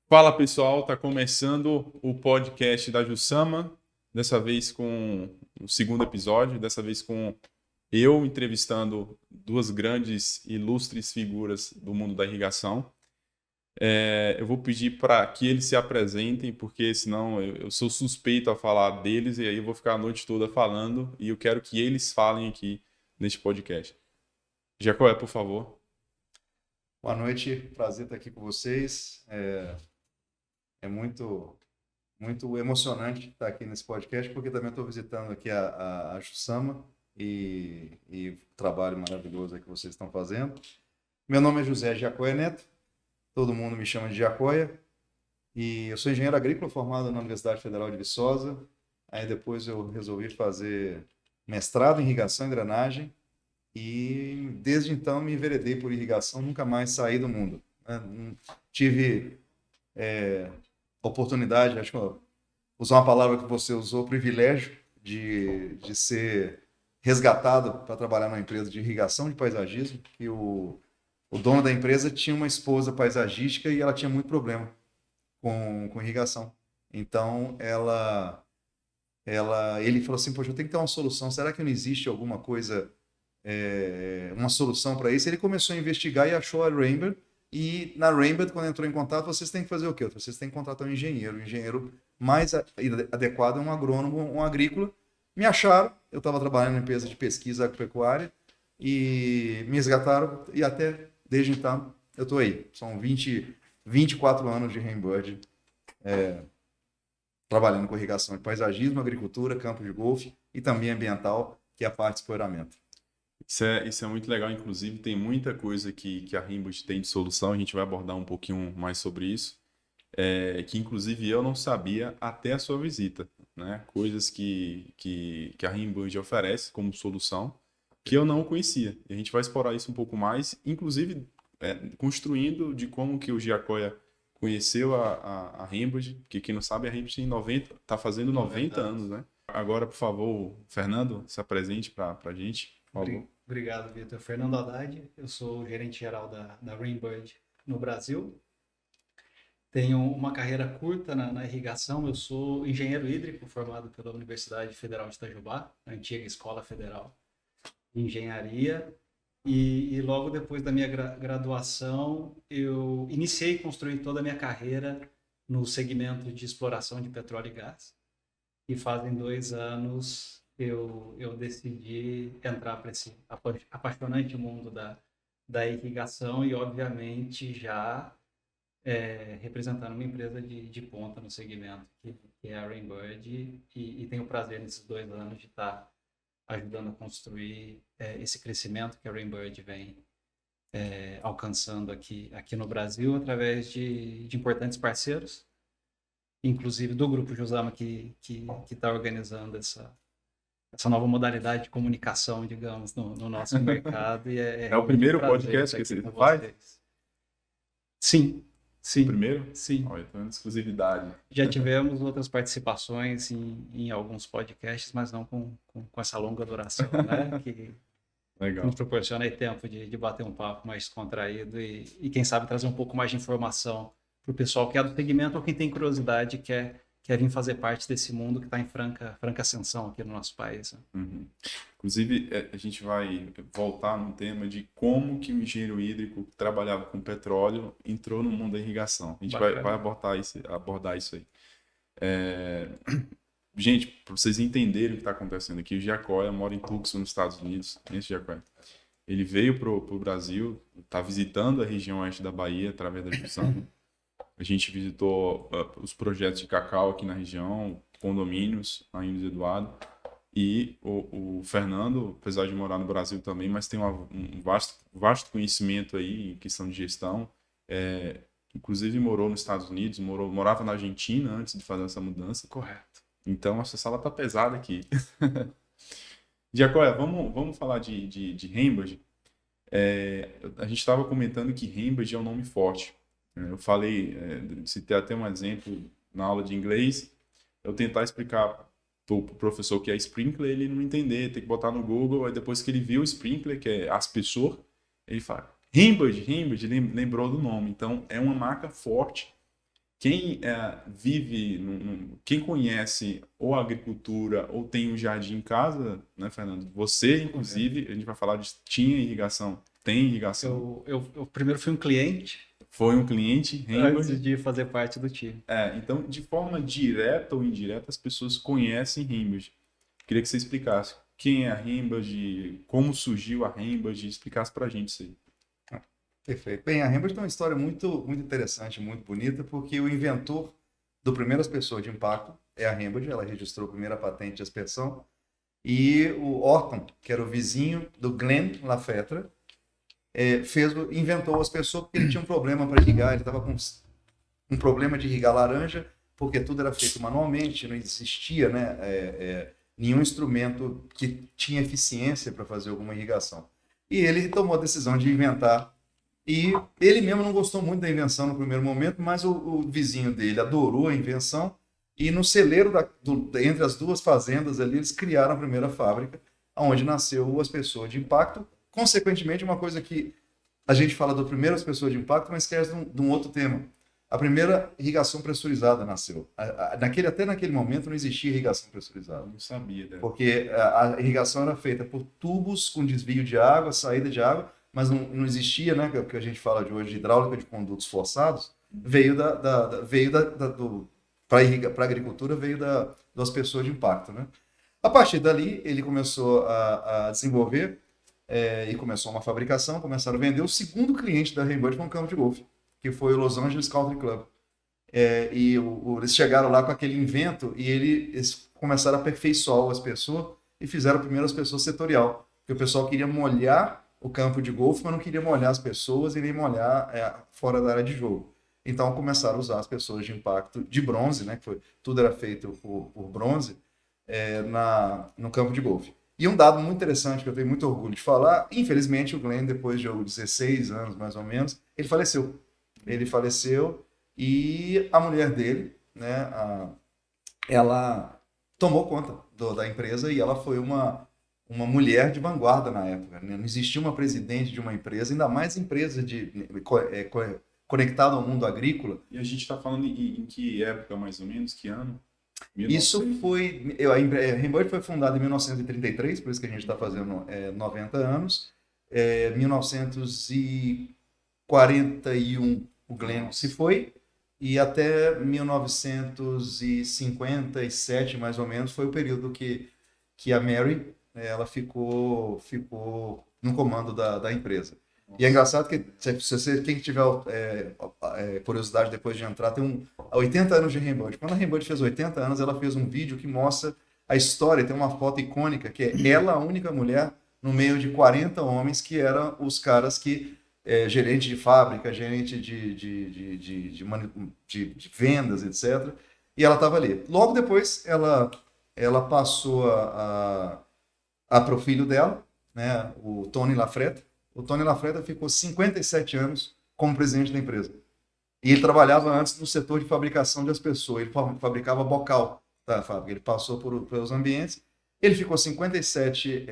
Fala pessoal, tá começando o podcast da Jussama, dessa vez com o segundo episódio, dessa vez com eu entrevistando duas grandes e ilustres figuras do mundo da irrigação. Eu vou pedir para que eles se apresentem, porque senão eu sou suspeito a falar deles e aí eu vou ficar a noite toda falando e eu quero que eles falem aqui neste podcast. Jacó, por favor. Boa noite, prazer estar aqui com vocês. É muito emocionante estar aqui nesse podcast, porque também estou visitando aqui a Jussama e o trabalho maravilhoso aí que vocês estão fazendo. Meu nome é José Giacoia Neto, todo mundo me chama de Giacoia, e eu sou engenheiro agrícola formado na Universidade Federal de Viçosa. Aí depois eu resolvi fazer mestrado em irrigação e drenagem, e desde então me enveredei por irrigação, nunca mais saí do mundo, né? Tive oportunidade, acho que eu usar uma palavra que você usou, privilégio de ser resgatado para trabalhar numa empresa de irrigação de paisagismo, que o dono da empresa tinha uma esposa paisagística e ela tinha muito problema com irrigação. Então, ele falou assim, poxa, eu tenho que ter uma solução, será que não existe alguma coisa, uma solução para isso? Ele começou a investigar e achou a Rainbird. E na Rainbird, quando entrou em contato, vocês têm que fazer o quê? Vocês têm que contratar um engenheiro. O engenheiro mais adequado é um agrônomo, um agrícola. Me acharam, eu estava trabalhando na empresa de pesquisa agropecuária e me resgataram e até desde então eu estou aí. São 24 anos de Rainbird, trabalhando com irrigação de paisagismo, agricultura, campo de golfe e também ambiental, que é a parte de espoeiramento. Isso é muito legal, inclusive tem muita coisa que a Rimbus tem de solução, a gente vai abordar um pouquinho mais sobre isso, que inclusive eu não sabia até a sua visita, né? Coisas que a Rimbus oferece como solução que eu não conhecia. E a gente vai explorar isso um pouco mais, inclusive construindo de como que o Giacoia conheceu a Rimbus, porque quem não sabe, a Rimbus tem 90, tá fazendo 90 anos, né? Agora, por favor, Fernando, se apresente para a gente, por favor. Obrigado, Vitor. Fernando Haddad, eu sou o gerente geral da Rainbird no Brasil. Tenho uma carreira curta na irrigação. Eu sou engenheiro hídrico formado pela Universidade Federal de Itajubá, a antiga Escola Federal de Engenharia. E logo depois da minha graduação, eu iniciei a construir toda a minha carreira no segmento de exploração de petróleo e gás. E fazem 2 anos eu decidi entrar para esse apaixonante mundo da irrigação e, obviamente, já representando uma empresa de ponta no segmento, que é a Rainbird, e tenho o prazer nesses 2 anos de estar ajudando a construir esse crescimento que a Rainbird vem alcançando aqui no Brasil através de importantes parceiros, inclusive do Grupo Josama, que está organizando essa nova modalidade de comunicação, digamos, no nosso mercado. E É o primeiro podcast que você faz? Sim, sim. Primeiro? Sim. Olha, então é exclusividade. Já tivemos outras participações em alguns podcasts, mas não com essa longa duração, né? Que Legal. nos proporciona aí tempo de bater um papo mais descontraído e quem sabe trazer um pouco mais de informação para o pessoal que é do segmento ou quem tem curiosidade e quer vir fazer parte desse mundo que está em franca ascensão aqui no nosso país. Né? Uhum. Inclusive, a gente vai voltar no tema de como que o engenheiro hídrico que trabalhava com petróleo entrou no mundo da irrigação. A gente vai abordar isso aí. Gente, para vocês entenderem o que está acontecendo aqui, o Giacoia mora em Tucson, nos Estados Unidos. Esse Giacoia. Ele veio para o Brasil, está visitando a região oeste da Bahia através da Jussama. A gente visitou os projetos de cacau aqui na região, condomínios, na Ilha do Eduardo. E o Fernando, apesar de morar no Brasil também, mas tem um vasto conhecimento aí em questão de gestão. Inclusive morou nos Estados Unidos, morava na Argentina antes de fazer essa mudança. Correto. Então, essa sala tá pesada aqui. Giacoia, vamos falar de Rainbird. A gente estava comentando que Rainbird é um nome forte. Eu falei, citei até um exemplo na aula de inglês, eu tentar explicar para o professor que é sprinkler, ele não entender, tem que botar no Google, aí depois que ele viu o sprinkler, que é aspersor, ele fala, Rainbird, lembrou do nome. Então, é uma marca forte quem vive, quem conhece ou a agricultura ou tem um jardim em casa, né, Fernando? Você, inclusive, a gente vai falar de tinha irrigação, tem irrigação. Eu primeiro fui um cliente Foi um cliente, antes Rembrandt. de fazer parte do time. Então, de forma direta ou indireta, as pessoas conhecem Rembrandt. Queria que você explicasse quem é a Rembrandt, como surgiu a Rembrandt, explicasse pra gente isso aí. Perfeito. Bem, a Rembrandt tem uma história muito interessante, muito bonita, porque o inventor do primeiro aspersor de impacto é a Rembrandt, ela registrou a primeira patente de aspersão, e o Orton, que era o vizinho do Glenn Lafetra, inventou o aspersor porque ele tinha um problema para irrigar, ele estava com um problema de irrigar laranja, porque tudo era feito manualmente, não existia, né, nenhum instrumento que tinha eficiência para fazer alguma irrigação. E ele tomou a decisão de inventar, e ele mesmo não gostou muito da invenção no primeiro momento, mas o vizinho dele adorou a invenção, e no celeiro entre as duas fazendas ali, eles criaram a primeira fábrica, onde nasceu o aspersor de impacto. Consequentemente, uma coisa que a gente fala do primeiro aspersor de impacto, mas esquece de um outro tema. A primeira irrigação pressurizada nasceu. Até naquele momento não existia irrigação pressurizada. Eu não sabia dela. Porque a irrigação era feita por tubos com desvio de água, saída de água, mas não existia, né, que a gente fala de hoje, de hidráulica de condutos forçados, para a agricultura, veio do aspersor de impacto. Né? A partir dali, ele começou a desenvolver e começou uma fabricação, começaram a vender. O segundo cliente da Rembrandt foi um campo de golfe, que foi o Los Angeles Country Club. Eles chegaram lá com aquele invento e eles começaram a aperfeiçoar o aspersor e fizeram o primeiro aspersor setorial, porque o pessoal queria molhar o campo de golfe, mas não queria molhar as pessoas e nem molhar fora da área de jogo. Então começaram a usar as pessoas de impacto de bronze, né, tudo era feito por bronze, no campo de golfe. E um dado muito interessante que eu tenho muito orgulho de falar, infelizmente o Glenn, depois de 16 anos mais ou menos, ele faleceu. Ele faleceu e a mulher dele, né, ela tomou conta da empresa e ela foi uma mulher de vanguarda na época. Né? Não existia uma presidente de uma empresa, ainda mais empresa conectada ao mundo agrícola. E a gente está falando em que época, mais ou menos? Que ano? 1900? Isso foi... A Rembrandt foi fundada em 1933, por isso que a gente está fazendo 90 anos. 1941 o Glenn se foi, e até 1957, mais ou menos, foi o período que a Mary ela ficou no comando da empresa. Nossa. E é engraçado que, quem tiver curiosidade depois de entrar, tem 80 anos de Rembrandt. Quando a Rembrandt fez 80 anos, ela fez um vídeo que mostra a história, tem uma foto icônica, que é ela, a única mulher, no meio de 40 homens, que eram os caras que... gerente de fábrica, gerente de vendas, etc. E ela estava ali. Logo depois, ela passou para o filho dela, né, o Tony Lafretta. O Tony Lafretta ficou 57 anos como presidente da empresa. E ele trabalhava antes no setor de fabricação de aspersor. Ele fabricava bocal da fábrica. Ele passou pelos ambientes. Ele ficou 57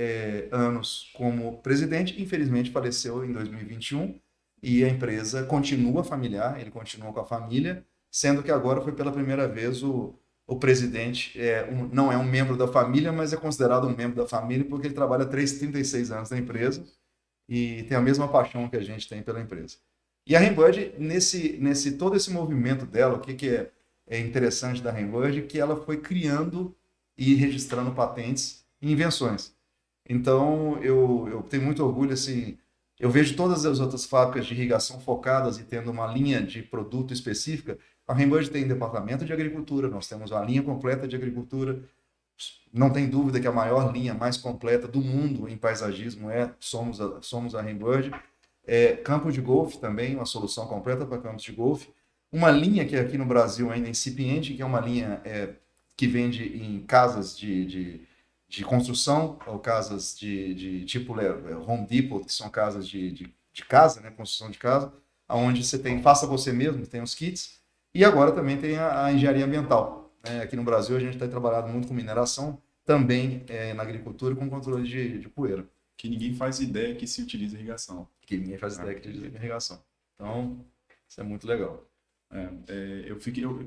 anos como presidente, infelizmente faleceu em 2021, e a empresa continua familiar, ele continua com a família, sendo que agora foi pela primeira vez o presidente, não é um membro da família, mas é considerado um membro da família, porque ele trabalha 36 anos na empresa e tem a mesma paixão que a gente tem pela empresa. E a Rembrandt, todo esse movimento dela, o que é interessante da Rembrandt, que ela foi criando e registrando patentes e invenções. Então, eu tenho muito orgulho, assim, eu vejo todas as outras fábricas de irrigação focadas e tendo uma linha de produto específica. A Rembrandt tem departamento de agricultura, nós temos uma linha completa de agricultura. Não tem dúvida que a maior linha mais completa do mundo em paisagismo somos a Rembrandt. Campo de golfe também, uma solução completa para campos de golfe. Uma linha que é aqui no Brasil ainda incipiente, que é uma linha que vende em casas de construção, ou casas de tipo Home Depot, que são casas de casa, né, construção de casa, onde você tem, faça você mesmo, tem os kits, e agora também tem a engenharia ambiental. Aqui no Brasil a gente tem trabalhado muito com mineração, também na agricultura com controle de poeira. Que ninguém faz ideia que se utiliza irrigação. Que ninguém faz ideia que se utiliza irrigação. Então, isso é muito legal.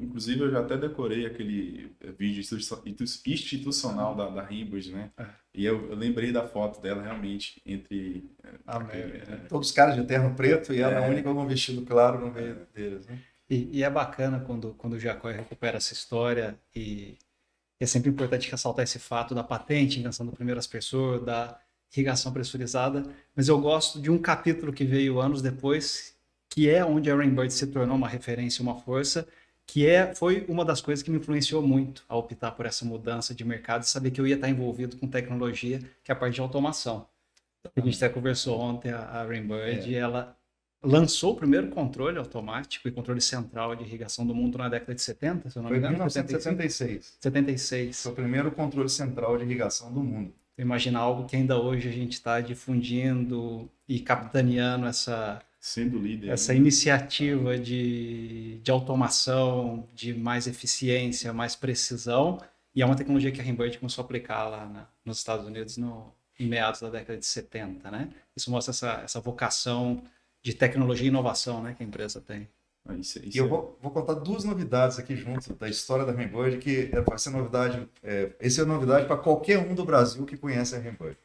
Inclusive, eu já até decorei aquele vídeo institucional da Rimbus, né? E eu lembrei da foto dela realmente entre. Todos os caras de terno preto e ela é a única com um vestido claro no meio deles, né? E é bacana quando o Jacó recupera essa história e é sempre importante ressaltar esse fato da patente, invenção das primeiras pessoas, da irrigação pressurizada, mas eu gosto de um capítulo que veio anos depois, que é onde a Rainbird se tornou uma referência, uma força, foi uma das coisas que me influenciou muito a optar por essa mudança de mercado e saber que eu ia estar envolvido com tecnologia, que é a parte de automação. A gente até conversou ontem, a Rainbird, ela lançou o primeiro controle automático e controle central de irrigação do mundo na década de 70, se eu não me engano. Foi em 1976. 76. Foi o primeiro controle central de irrigação do mundo. Imagina algo que ainda hoje a gente está difundindo e capitaneando sendo líder, essa iniciativa de automação, de mais eficiência, mais precisão, e é uma tecnologia que a Rainbird começou a aplicar lá nos Estados Unidos em meados da década de 70, né? Isso mostra essa vocação de tecnologia e inovação, né, que a empresa tem. E eu vou contar duas novidades aqui junto da história da Rainbird, que vai ser novidade. Essa é novidade para qualquer um do Brasil que conhece a Rainbird.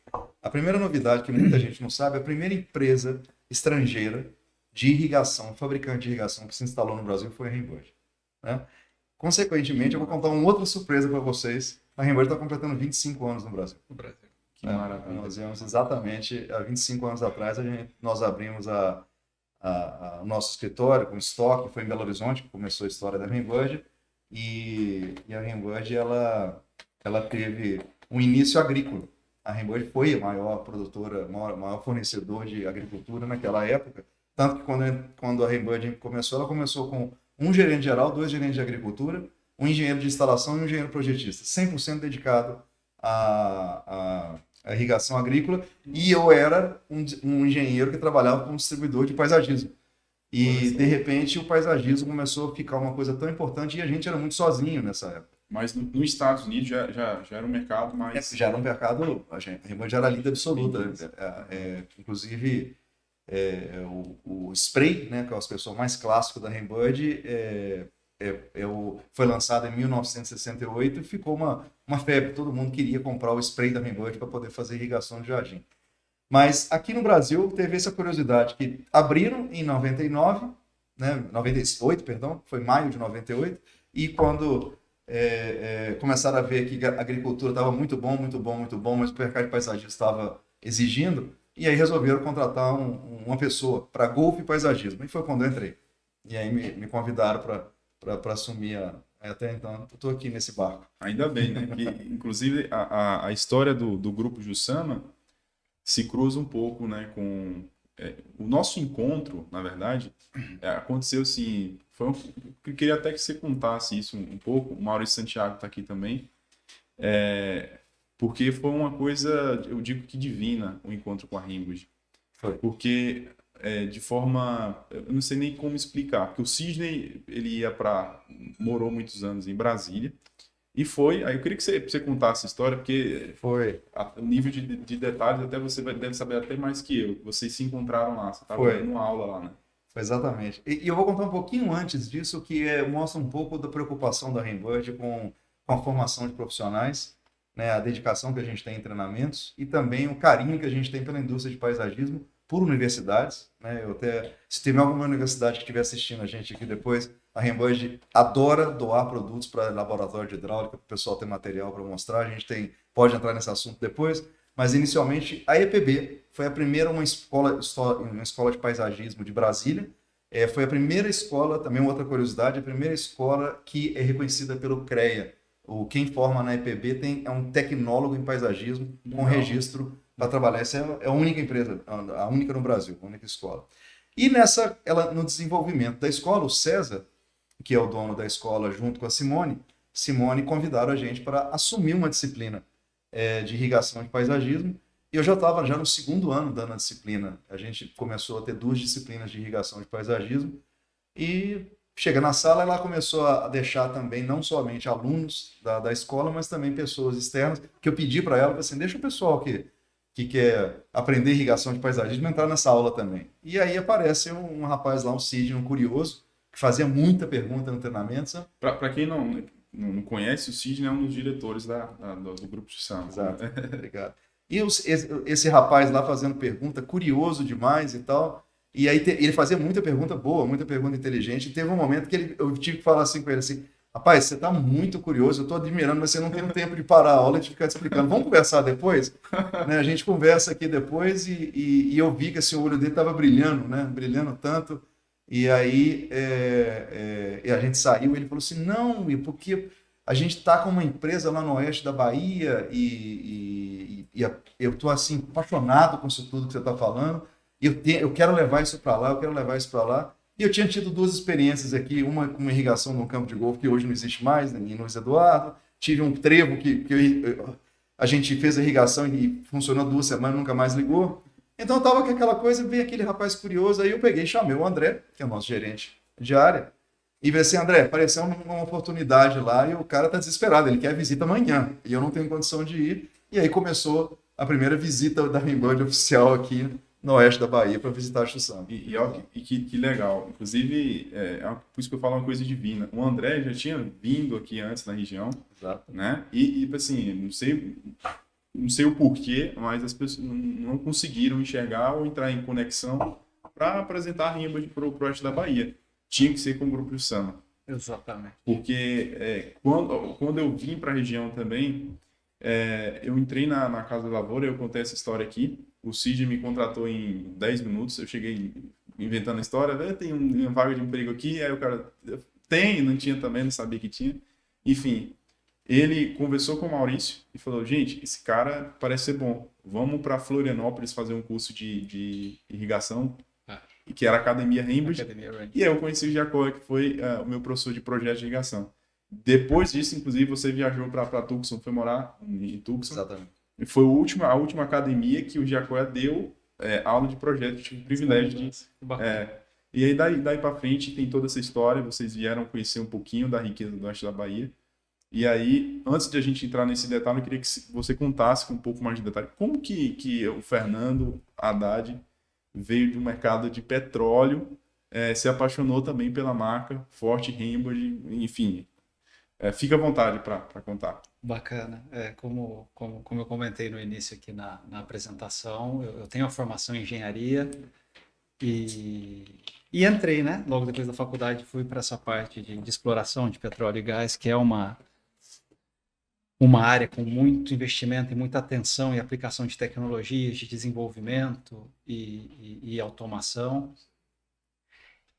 A primeira novidade, que muita gente não sabe, a primeira empresa estrangeira de irrigação, fabricante de irrigação que se instalou no Brasil foi a Rainbird, né? Consequentemente, eu vou contar uma outra surpresa para vocês. A Rainbird está completando 25 anos no Brasil. Que maravilha. Nós viemos exatamente há 25 anos atrás, nós abrimos o nosso escritório com estoque, foi em Belo Horizonte que começou a história da Rainbird, e a Rainbird ela teve um início agrícola. A Rainbird foi a maior produtora, maior fornecedor de agricultura naquela época, tanto que quando a Rainbird começou, ela começou com um gerente geral, 2 gerentes de agricultura, um engenheiro de instalação e um engenheiro projetista, 100% dedicado à irrigação agrícola, e eu era um engenheiro que trabalhava como distribuidor de paisagismo. E, de repente, o paisagismo começou a ficar uma coisa tão importante e a gente era muito sozinho nessa época. Mas nos Estados Unidos já era um mercado mais... Já era um mercado, a Rainbird já era líder absoluta. Inclusive, o spray, né, que é o aspersor mais clássico da Rainbird, foi lançado em 1968 e ficou uma febre. Todo mundo queria comprar o spray da Rainbird para poder fazer irrigação de jardim. Mas aqui no Brasil teve essa curiosidade que abriram em 99, né, 98, perdão, foi maio de 98, e quando começaram a ver que a agricultura estava muito bom, mas o mercado de paisagismo estava exigindo, e aí resolveram contratar uma pessoa para golfe e paisagismo. E foi quando eu entrei. E aí me convidaram para assumir até então, eu estou aqui nesse barco. Ainda bem, né? Que, inclusive, a história do Grupo Jussama se cruza um pouco, né, com... o nosso encontro, na verdade, aconteceu assim... eu queria até que você contasse isso um pouco. O Maurício Santiago está aqui também. Porque foi uma coisa, eu digo que divina, o encontro com a Rainbird. Porque... de forma, eu não sei nem como explicar, porque o Sidney, ele morou muitos anos em Brasília, e aí eu queria que você contasse a história, porque o nível de detalhes, até você deve saber até mais que eu. Vocês se encontraram lá, você estava dando uma aula lá, né? Foi exatamente. E eu vou contar um pouquinho antes disso, que mostra um pouco da preocupação da Rainbird com a formação de profissionais, né, a dedicação que a gente tem em treinamentos, e também o carinho que a gente tem pela indústria de paisagismo, por universidades, né? Se tiver alguma universidade que estiver assistindo a gente aqui depois, a Rainbird adora doar produtos para laboratório de hidráulica, para o pessoal ter material para mostrar. A gente pode entrar nesse assunto depois, mas inicialmente a EPB foi a primeira uma escola de paisagismo de Brasília. Foi a primeira escola, também uma outra curiosidade, a primeira escola que é reconhecida pelo CREA. Quem forma na EPB é um tecnólogo em paisagismo com registro para trabalhar. Essa é a única empresa, a única no Brasil, a única escola. E no desenvolvimento da escola, o César, que é o dono da escola, junto com a Simone convidaram a gente para assumir uma disciplina de irrigação de paisagismo. E eu já estava no segundo ano dando a disciplina. A gente começou a ter 2 disciplinas de irrigação de paisagismo. E chega na sala, ela começou a deixar também, não somente alunos da escola, mas também pessoas externas, que eu pedi para ela, assim, deixa o pessoal que quer aprender irrigação de paisagismo entrar nessa aula também. E aí aparece um rapaz lá, um Sidney, um curioso, que fazia muita pergunta no treinamento, sabe? Para quem não conhece, o Sidney é um dos diretores do grupo de Samba. Exato, obrigado. E esse rapaz lá fazendo pergunta, curioso demais e tal. E aí ele fazia muita pergunta boa, muita pergunta inteligente. E teve um momento que eu tive que falar assim com ele assim: rapaz, você está muito curioso, eu estou admirando, mas você não tem tempo de parar a aula e de ficar te explicando. Vamos conversar depois? Né? A gente conversa aqui depois e eu vi que assim, o olho dele estava brilhando, né? Brilhando tanto. E aí a gente saiu e ele falou assim: não, porque a gente está com uma empresa lá no oeste da Bahia e eu estou assim, apaixonado com isso tudo que você está falando. Eu quero levar isso para lá, eu quero levar isso para lá. E eu tinha tido 2 experiências aqui, uma com uma irrigação num campo de golfe que hoje não existe mais, né, em Luiz Eduardo. Tive um trevo que a gente fez a irrigação e funcionou 2 semanas, nunca mais ligou. Então eu tava com aquela coisa, veio aquele rapaz curioso, aí eu peguei e chamei o André, que é o nosso gerente de área, e falei assim: André, apareceu uma oportunidade lá e o cara tá desesperado, ele quer visita amanhã, e eu não tenho condição de ir. E aí começou a primeira visita da Rainbird oficial aqui no oeste da Bahia para visitar a Xussama. Que legal. Inclusive, por isso que eu falo uma coisa divina. O André já tinha vindo aqui antes na região. Exato. Né? E assim, não sei o porquê, mas as pessoas não conseguiram enxergar ou entrar em conexão para apresentar a Rainbird para o oeste da Bahia. Tinha que ser com o grupo de Samba. Exatamente. Porque quando eu vim para a região também, eu entrei na Casa da Lavoura, eu contei essa história aqui. O Cid me contratou em 10 minutos, eu cheguei inventando a história, tem uma vaga de emprego aqui, aí o cara, não tinha também, não sabia que tinha. Enfim, ele conversou com o Maurício e falou: gente, esse cara parece ser bom, vamos para Florianópolis fazer um curso de irrigação, que era a Academia Rainbird. E aí eu conheci o Jacó, que foi o meu professor de projeto de irrigação. Depois disso, inclusive, você viajou para Tucson, foi morar em Tucson. Exatamente. E foi a última academia que o Jacó deu aula de projeto, eu tive o privilégio de... E aí daí para frente tem toda essa história, vocês vieram conhecer um pouquinho da riqueza do oeste da Bahia. E aí, antes de a gente entrar nesse detalhe, eu queria que você contasse com um pouco mais de detalhe. Como que o Fernando Haddad veio do mercado de petróleo, se apaixonou também pela marca Forte Rainbird, enfim... fica à vontade para contar. Bacana. Como eu comentei no início aqui na apresentação, eu tenho a formação em engenharia e entrei, né? Logo depois da faculdade, fui para essa parte de exploração de petróleo e gás, que é uma área com muito investimento e muita atenção e aplicação de tecnologias, de desenvolvimento e automação.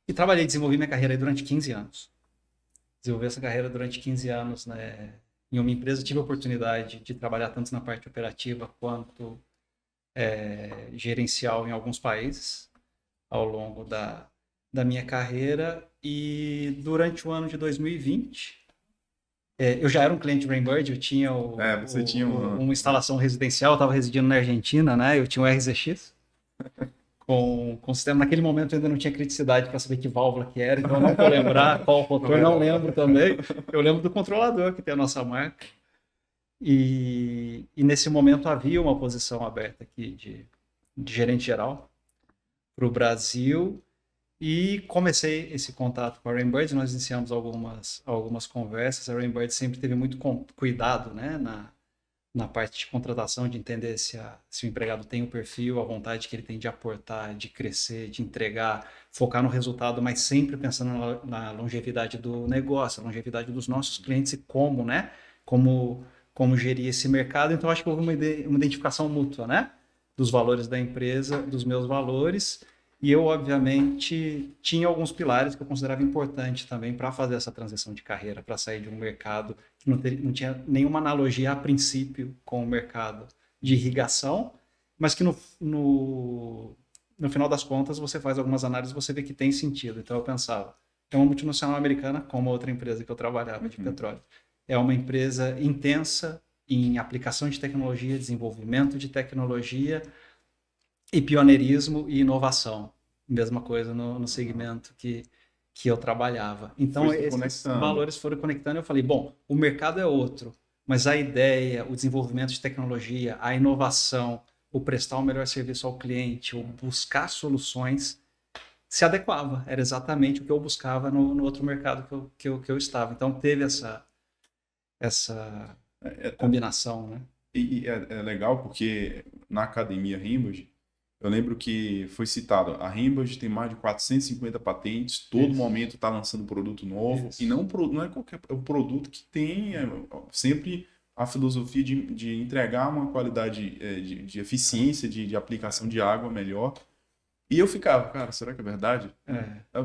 E desenvolvi minha carreira aí durante 15 anos. Desenvolvi essa carreira durante 15 anos, né, em uma empresa. Tive a oportunidade de trabalhar tanto na parte operativa quanto gerencial em alguns países ao longo da minha carreira. E durante o ano de 2020, eu já era um cliente Rainbird, eu tinha uma instalação residencial, eu estava residindo na Argentina, né, eu tinha um RZX. Com o sistema, naquele momento eu ainda não tinha criticidade para saber que válvula que era, então eu não vou lembrar qual rotor, não lembro também. Eu lembro do controlador que tem a nossa marca. E nesse momento havia uma posição aberta aqui de gerente geral para o Brasil e comecei esse contato com a Rainbird. Nós iniciamos algumas conversas. A Rainbird sempre teve muito cuidado, né, na parte de contratação, de entender se o empregado tem o perfil, a vontade que ele tem de aportar, de crescer, de entregar, focar no resultado, mas sempre pensando na longevidade do negócio, a longevidade dos nossos clientes e como gerir esse mercado. Então, acho que houve uma identificação mútua, né? Dos valores da empresa, dos meus valores. E eu, obviamente, tinha alguns pilares que eu considerava importante também para fazer essa transição de carreira, para sair de um mercado que não tinha nenhuma analogia a princípio com o mercado de irrigação, mas que no final das contas você faz algumas análises e você vê que tem sentido. Então eu pensava, é uma multinacional americana, como a outra empresa que eu trabalhava de petróleo. É uma empresa intensa em aplicação de tecnologia, desenvolvimento de tecnologia, e pioneirismo e inovação. Mesma coisa no segmento que eu trabalhava. Então, esses valores foram conectando e eu falei, bom, o mercado é outro, mas a ideia, o desenvolvimento de tecnologia, a inovação, o prestar o melhor serviço ao cliente, o buscar soluções se adequava, era exatamente o que eu buscava no outro mercado que eu estava. Então teve essa combinação, né? E é legal porque na academia Rimbas, eu lembro que foi citado, a Rimbas tem mais de 450 patentes, todo Isso. momento está lançando produto novo, Isso. e não é qualquer é um produto que tem sempre a filosofia de entregar uma qualidade de eficiência, de aplicação de água melhor. E eu ficava, cara, será que é verdade?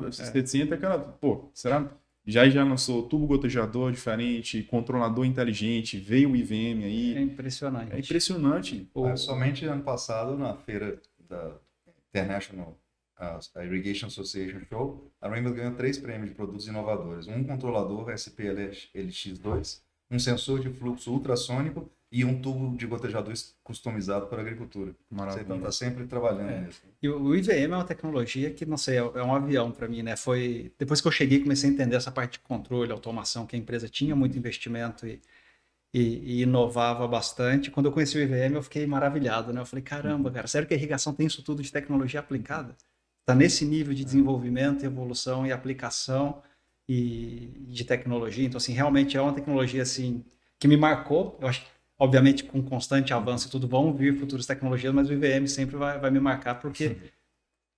Você sente aquela, pô, será? Já lançou tubo gotejador diferente, controlador inteligente, veio o IVM É aí. impressionante. É impressionante. Somente ano passado, na feira da International Irrigation Association Show, a Rainbow ganhou 3 prêmios de produtos inovadores. Um controlador SPLX2, um sensor de fluxo ultrassônico e um tubo de gotejador customizado para a agricultura. Você então está sempre trabalhando nisso. E o IVM é uma tecnologia que, não sei, é um avião para mim, né? Foi depois que eu cheguei, comecei a entender essa parte de controle, automação, que a empresa tinha muito investimento e inovava bastante. Quando eu conheci o IVM, eu fiquei maravilhado, né? Eu falei, caramba, cara, sério que a irrigação tem isso tudo de tecnologia aplicada? Está nesse nível de desenvolvimento, evolução e aplicação e de tecnologia. Então, assim, realmente é uma tecnologia, assim, que me marcou. Eu acho que, obviamente, com constante avanço e tudo, vão vir futuras tecnologias, mas o IVM sempre vai me marcar, porque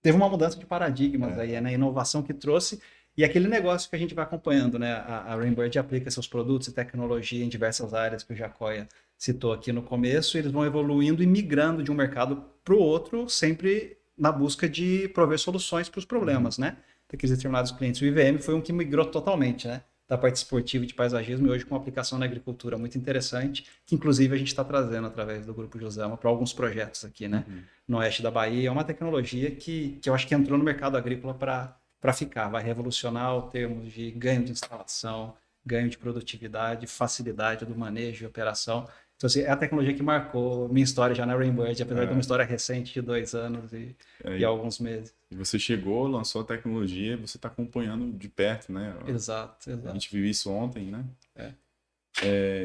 teve uma mudança de paradigmas aí, né? A inovação que trouxe e aquele negócio que a gente vai acompanhando, né? A Rainbird aplica seus produtos e tecnologia em diversas áreas que o Jacóia citou aqui no começo, e eles vão evoluindo e migrando de um mercado para o outro, sempre na busca de prover soluções para os problemas, né? Daqueles determinados clientes. O IVM foi um que migrou totalmente, né? Da parte esportiva e de paisagismo, e hoje com uma aplicação na agricultura muito interessante, que inclusive a gente está trazendo através do Grupo Josama para alguns projetos aqui, né? No oeste da Bahia. É uma tecnologia que eu acho que entrou no mercado agrícola para ficar, vai revolucionar o termos de ganho de instalação, ganho de produtividade, facilidade do manejo e operação. Então, assim, é a tecnologia que marcou minha história já na Rainbird, apesar de uma história recente de 2 anos e alguns meses. E você chegou, lançou a tecnologia, você está acompanhando de perto, né? Exato. A gente viu isso ontem, né?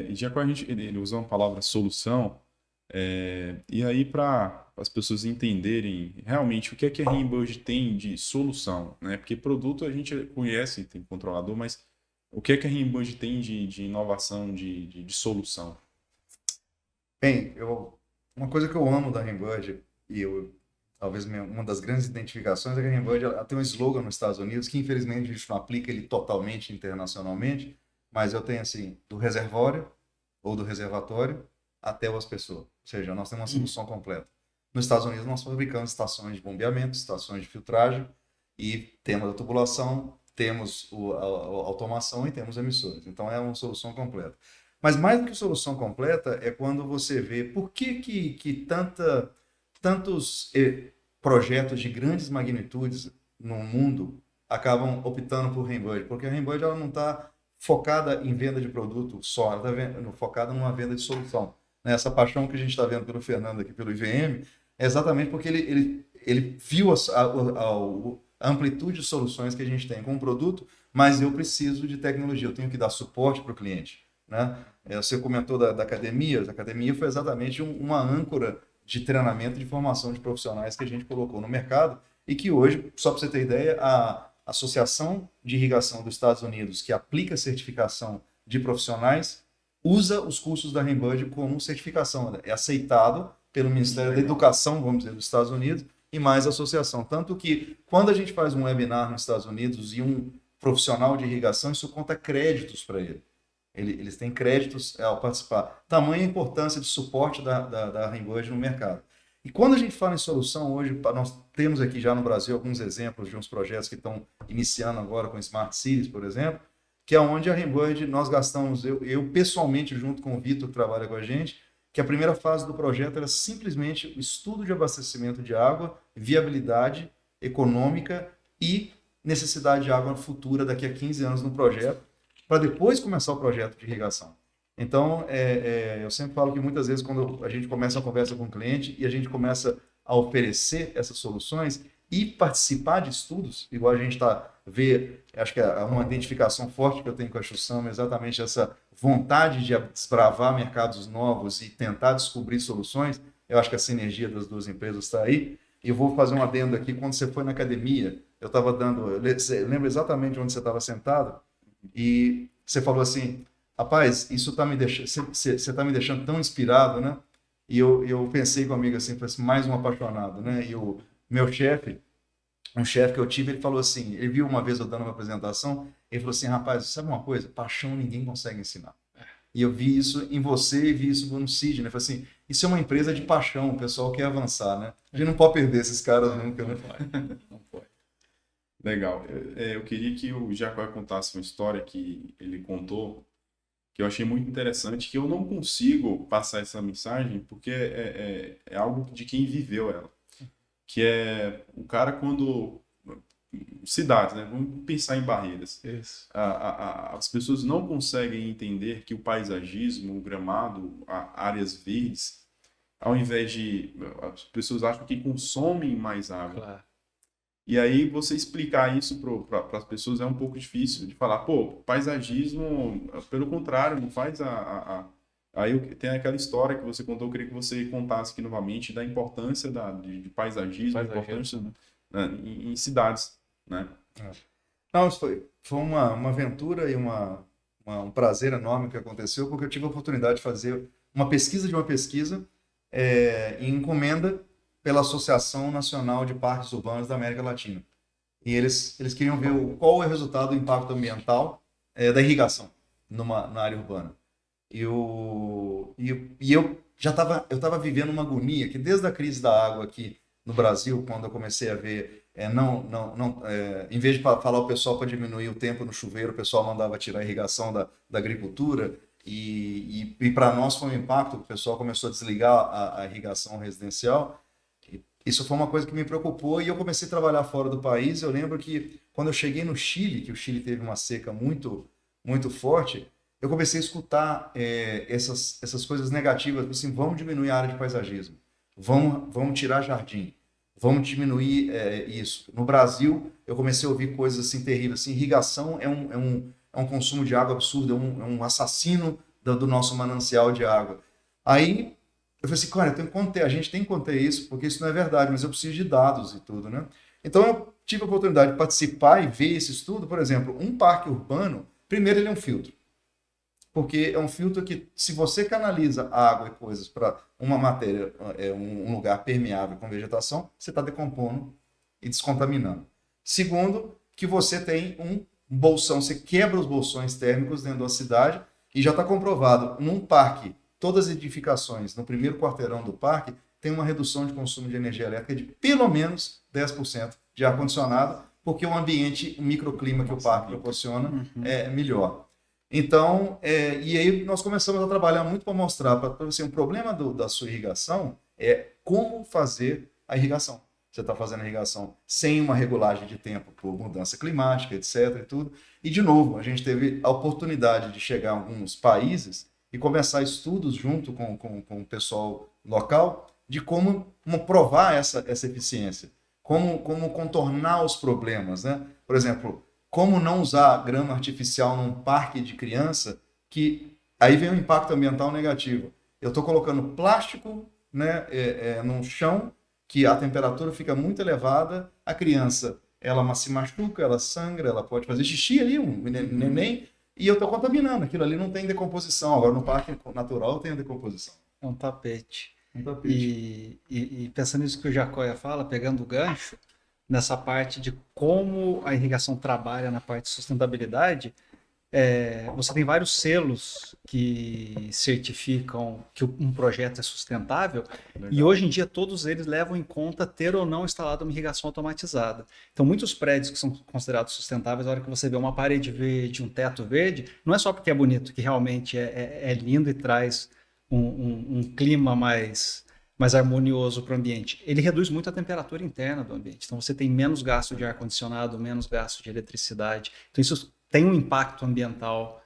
E já que ele usou uma palavra solução, e aí para as pessoas entenderem realmente o que a Rainbird tem de solução, né? Porque produto a gente conhece, tem controlador, mas o que a Rainbird tem de inovação, de solução? Bem, uma coisa que eu amo da Rainbird, e talvez uma das grandes identificações é que a Rainbird ela tem um slogan nos Estados Unidos que infelizmente a gente não aplica ele totalmente internacionalmente, mas eu tenho assim, do reservatório até o aspersor. Ou seja, nós temos uma solução completa. Nos Estados Unidos nós fabricamos estações de bombeamento, estações de filtragem e temos a tubulação, temos a automação e temos emissores. Então é uma solução completa. Mas mais do que solução completa é quando você vê por que tantos projetos de grandes magnitudes no mundo acabam optando por Rainbird. Porque a Rainbird ela não está focada em venda de produto só, ela está focada numa venda de solução. Essa paixão que a gente está vendo pelo Fernando aqui, pelo IVM, é exatamente porque ele viu a amplitude de soluções que a gente tem com o produto, mas eu preciso de tecnologia, eu tenho que dar suporte para o cliente. Né? Você comentou da academia, a academia foi exatamente uma âncora de treinamento e de formação de profissionais que a gente colocou no mercado e que hoje, só para você ter ideia, a Associação de Irrigação dos Estados Unidos, que aplica certificação de profissionais, usa os cursos da Rainbird como certificação, é aceitado pelo Ministério da Educação, vamos dizer, dos Estados Unidos e mais a associação. Tanto que quando a gente faz um webinar nos Estados Unidos e um profissional de irrigação, isso conta créditos para ele. Eles têm créditos ao participar. Tamanha a importância de suporte da Rainbird no mercado. E quando a gente fala em solução, hoje nós temos aqui já no Brasil alguns exemplos de uns projetos que estão iniciando agora com Smart Cities, por exemplo, que é onde a Rainbird nós gastamos, eu pessoalmente, junto com o Vitor, que trabalha com a gente, que a primeira fase do projeto era simplesmente o estudo de abastecimento de água, viabilidade econômica e necessidade de água futura daqui a 15 anos no projeto, para depois começar o projeto de irrigação. Então, eu sempre falo que muitas vezes quando a gente começa a conversa com o cliente e a gente começa a oferecer essas soluções e participar de estudos, igual a gente acho que é uma identificação forte que eu tenho com a Josama, exatamente essa vontade de desbravar mercados novos e tentar descobrir soluções. Eu acho que a sinergia das duas empresas está aí. E eu vou fazer um adendo aqui, quando você foi na academia, eu estava dando, eu lembro exatamente onde você estava sentado, e você falou assim, rapaz, isso tá me deixando, você tá me deixando tão inspirado, né? E eu pensei comigo assim, falei assim, mais um apaixonado, né? E o meu chefe, um chefe que eu tive, ele falou assim, ele viu uma vez eu dando uma apresentação, ele falou assim, rapaz, sabe uma coisa? Paixão ninguém consegue ensinar. E eu vi isso em você e vi isso no Cid, né? Falei assim, isso é uma empresa de paixão, o pessoal quer avançar, né? A gente não pode perder esses caras nunca, né? Não pode. Legal. Eu queria que o Jacó contasse uma história que ele contou, que eu achei muito interessante, que eu não consigo passar essa mensagem, porque é algo de quem viveu ela. Que é o cara quando... Cidades, né? Vamos pensar em Barreiras. Isso. As pessoas não conseguem entender que o paisagismo, o gramado, áreas verdes, ao invés de... As pessoas acham que consomem mais água. Claro. E aí você explicar isso para as pessoas é um pouco difícil de falar, pô, paisagismo, pelo contrário, não faz Aí tem aquela história que você contou, eu queria que você contasse aqui novamente da importância de paisagismo, importância, né, em cidades, né? Não, isso foi uma aventura e um prazer enorme que aconteceu, porque eu tive a oportunidade de fazer uma pesquisa de uma pesquisa em encomenda pela Associação Nacional de Parques Urbanos da América Latina. E eles queriam ver qual é o resultado do impacto ambiental da irrigação na área urbana. E eu já estava vivendo uma agonia que desde a crise da água aqui no Brasil, quando eu comecei a ver, em vez de falar o pessoal para diminuir o tempo no chuveiro, o pessoal mandava tirar a irrigação da agricultura, e para nós foi um impacto, o pessoal começou a desligar a irrigação residencial. Isso foi uma coisa que me preocupou e eu comecei a trabalhar fora do país. Eu lembro que quando eu cheguei no Chile, que o Chile teve uma seca muito, muito forte, eu comecei a escutar essas coisas negativas, assim, vamos diminuir a área de paisagismo, vamos tirar jardim, vamos diminuir isso. No Brasil, eu comecei a ouvir coisas assim terríveis, assim, irrigação é um consumo de água absurdo, é um assassino do nosso manancial de água. Aí eu falei assim, cara, a gente tem que conter isso, porque isso não é verdade, mas eu preciso de dados e tudo, né? Então eu tive a oportunidade de participar e ver esse estudo. Por exemplo, um parque urbano, primeiro ele é um filtro, porque é um filtro que, se você canaliza água e coisas para uma matéria, um lugar permeável com vegetação, você está decompondo e descontaminando. Segundo, que você tem um bolsão, você quebra os bolsões térmicos dentro da cidade, e já está comprovado, num parque, todas as edificações no primeiro quarteirão do parque tem uma redução de consumo de energia elétrica de pelo menos 10% de ar-condicionado, porque o ambiente, o microclima que o parque proporciona é melhor. Então, e aí nós começamos a trabalhar muito para mostrar para você, o problema da sua irrigação é como fazer a irrigação. Você está fazendo a irrigação sem uma regulagem de tempo por mudança climática, etc. E tudo. E, de novo, a gente teve a oportunidade de chegar a alguns países e começar estudos junto com o pessoal local de como provar essa eficiência, como contornar os problemas, né? Por exemplo, como não usar grama artificial num parque de criança, que aí vem um impacto ambiental negativo. Eu estou colocando plástico, né, no chão, que a temperatura fica muito elevada, a criança ela se machuca, ela sangra, ela pode fazer xixi ali, um neném, e eu estou contaminando, aquilo ali não tem decomposição. Agora no parque natural tem a decomposição. É um tapete. Um tapete. E pensando nisso que o Jacóia fala, pegando o gancho, nessa parte de como a irrigação trabalha na parte de sustentabilidade, você tem vários selos que certificam que um projeto é sustentável. Legal. E hoje em dia todos eles levam em conta ter ou não instalado uma irrigação automatizada. Então muitos prédios que são considerados sustentáveis, na hora que você vê uma parede verde, um teto verde, não é só porque é bonito, que realmente é lindo e traz um clima mais harmonioso para o ambiente. Ele reduz muito a temperatura interna do ambiente. Então você tem menos gasto de ar-condicionado, menos gasto de eletricidade. Então isso tem um impacto ambiental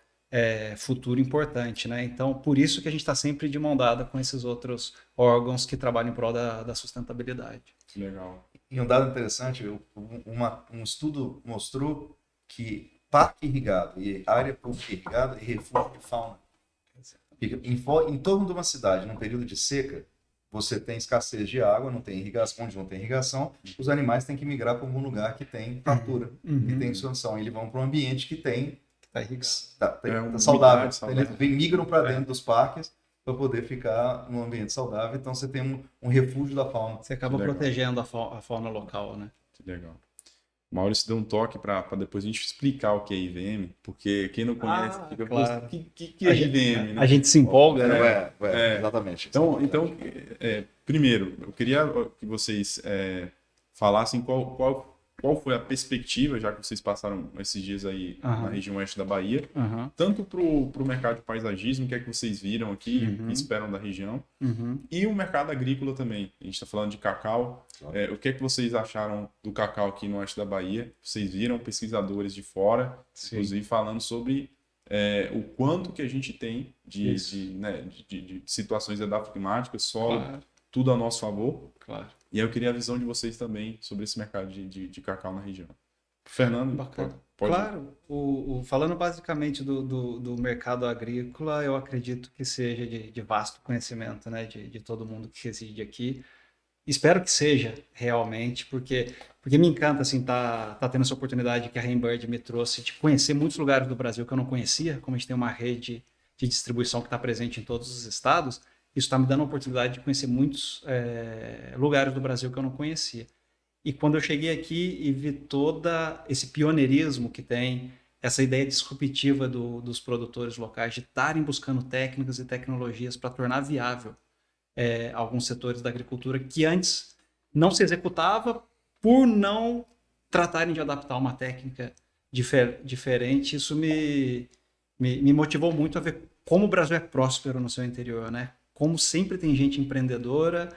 futuro importante, né? Então, por isso que a gente está sempre de mão dada com esses outros órgãos que trabalham em prol da sustentabilidade. Legal. E um dado interessante, um estudo mostrou que parque irrigado e área pública irrigada é refúgio de fauna. Em torno de uma cidade, num período de seca, você tem escassez de água, não tem irrigação, onde não tem irrigação, os animais têm que migrar para algum lugar que tem fartura, que tem expansão. Eles vão para um ambiente que tem tá saudável. Eles migram para dentro dos parques para poder ficar num ambiente saudável. Então você tem um refúgio da fauna. Você acaba protegendo a fauna local, né? Que legal. Maurício deu um toque para depois a gente explicar o que é IVM, porque quem não conhece fica claro. O que é IVM, né? A gente se empolga, né? Exatamente. Então, primeiro, eu queria que vocês falassem qual foi a perspectiva, já que vocês passaram esses dias aí na região oeste da Bahia, tanto para o mercado de paisagismo, que é que vocês viram aqui, que esperam da região, e o mercado agrícola também. A gente está falando de cacau. O que é que vocês acharam do cacau aqui no oeste da Bahia? Vocês viram pesquisadores de fora, inclusive falando sobre o quanto que a gente tem de situações edafoclimáticas, solo, tudo a nosso favor. Claro. E aí eu queria a visão de vocês também sobre esse mercado de cacau na região. Fernando, bacana. pode... Claro, falando basicamente do mercado agrícola, eu acredito que seja de vasto conhecimento, né, de todo mundo que reside aqui. Espero que seja realmente, porque me encanta assim, tá tendo essa oportunidade que a Rainbird me trouxe de conhecer muitos lugares do Brasil que eu não conhecia, como a gente tem uma rede de distribuição que está presente em todos os estados. Isso está me dando a oportunidade de conhecer muitos lugares do Brasil que eu não conhecia. E quando eu cheguei aqui e vi todo esse pioneirismo que tem, essa ideia disruptiva dos produtores locais de estarem buscando técnicas e tecnologias para tornar viável alguns setores da agricultura que antes não se executava por não tratarem de adaptar uma técnica diferente, isso me motivou muito a ver como o Brasil é próspero no seu interior, né? Como sempre tem gente empreendedora,